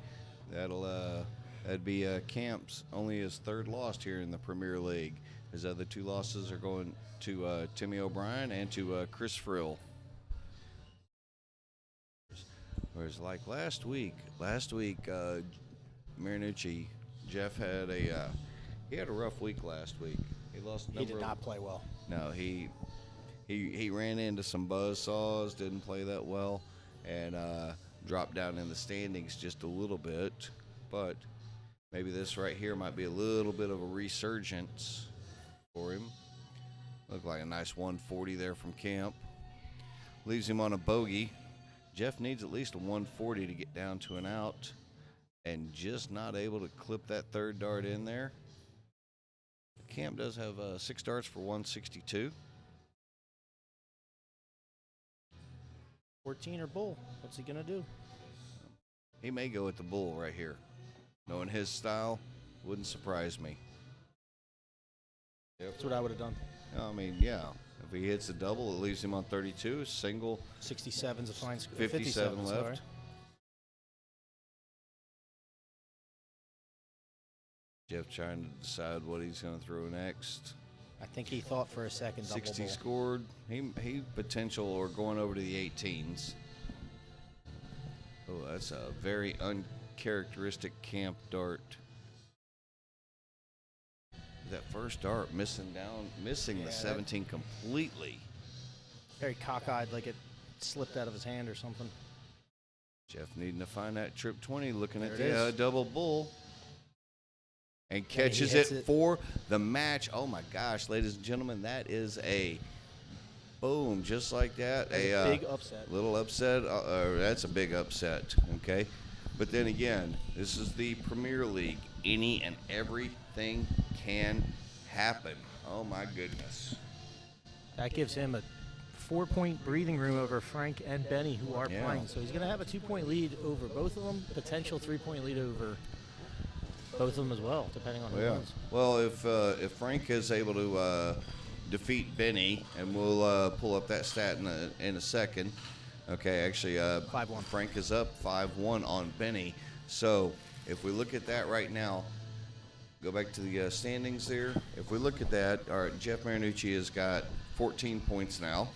that'd be Camp's only his third loss here in the Premier League. His other 2 losses are going to Timmy O'Brien and to Chris Frill. Whereas like last week, Marinucci, Jeff had a rough week last week. He lost a He number did not play well. No, he ran into some buzzsaws, didn't play that well, and dropped down in the standings just a little bit. But maybe this right here might be a little bit of a resurgence for him. Looked like a nice 140 there from Camp. Leaves him on a bogey. Jeff needs at least a 140 to get down to an out, and just not able to clip that third dart in there. Camp does have 6 darts for 162. 14 or bull. What's he gonna do? He may go with the bull right here. Knowing his style, wouldn't surprise me. That's what I would have done. I mean, yeah. If he hits a double, it leaves him on 32. Single, 67's a fine score. 57 left. Sorry. Jeff trying to decide what he's going to throw next. I think he thought for a second double 60 bull. scored. He potential or going over to the 18s. Oh, that's a very uncharacteristic Camp dart. That first dart missing Yeah, the 17 completely. Very cockeyed, like it slipped out of his hand or something. Jeff needing to find that trip 20, looking There at it the is. double bull. And he catches hits it it. for the match. Oh my gosh, ladies and gentlemen, that is a boom, just like that. That's a big upset. Little upset. That's a big upset. Okay, but then again, this is the Premier League. Any and everything can happen. Oh my goodness. That gives him a 4-point breathing room over Frank and Benny, who are Yeah. playing. So he's going to have a 2-point lead over both of them, potential 3-point lead over both of them as well, depending on who Yeah. wins. Well, if Frank is able to defeat Benny, and we'll pull up that stat in a second. Okay, actually, 5-1. Frank is up 5-1 on Benny. So if we look at that right now, go back to the standings there. If we look at that, all right, Jeff Marinucci has got 14 points now.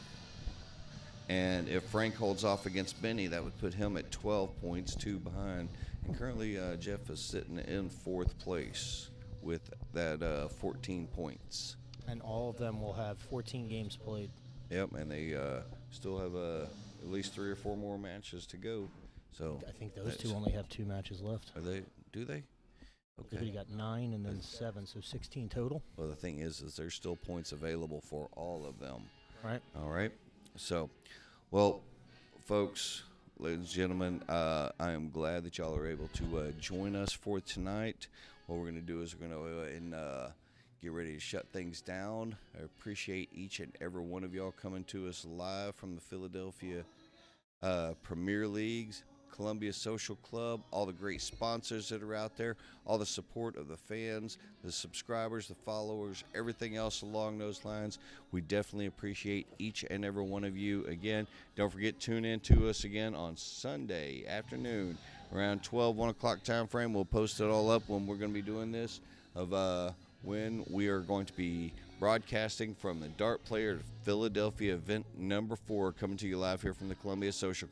And if Frank holds off against Benny, that would put him at 12 points, 2 behind. And currently, Jeff is sitting in 4th place with that 14 points. And all of them will have 14 games played. Yep, and they still have at least 3 or 4 more matches to go. So I think those two only have 2 matches left. Are they? Do they? Everybody got 9 and then 7, so 16 total. Well, the thing is there's still points available for all of them. Right. All right. So, well, folks, ladies and gentlemen, I am glad that y'all are able to join us for tonight. What we're going to do is we're going to go ahead and get ready to shut things down. I appreciate each and every one of y'all coming to us live from the Philadelphia Premier Leagues, Columbia Social Club, all the great sponsors that are out there, all the support of the fans, the subscribers, the followers, everything else along those lines. We definitely appreciate each and every one of you. Again, don't forget, tune in to us again on Sunday afternoon around 12, 1 o'clock time frame. We'll post it all up when we're going to be doing this, of when we are going to be broadcasting from the Dart Player Philadelphia event number 4, coming to you live here from the Columbia Social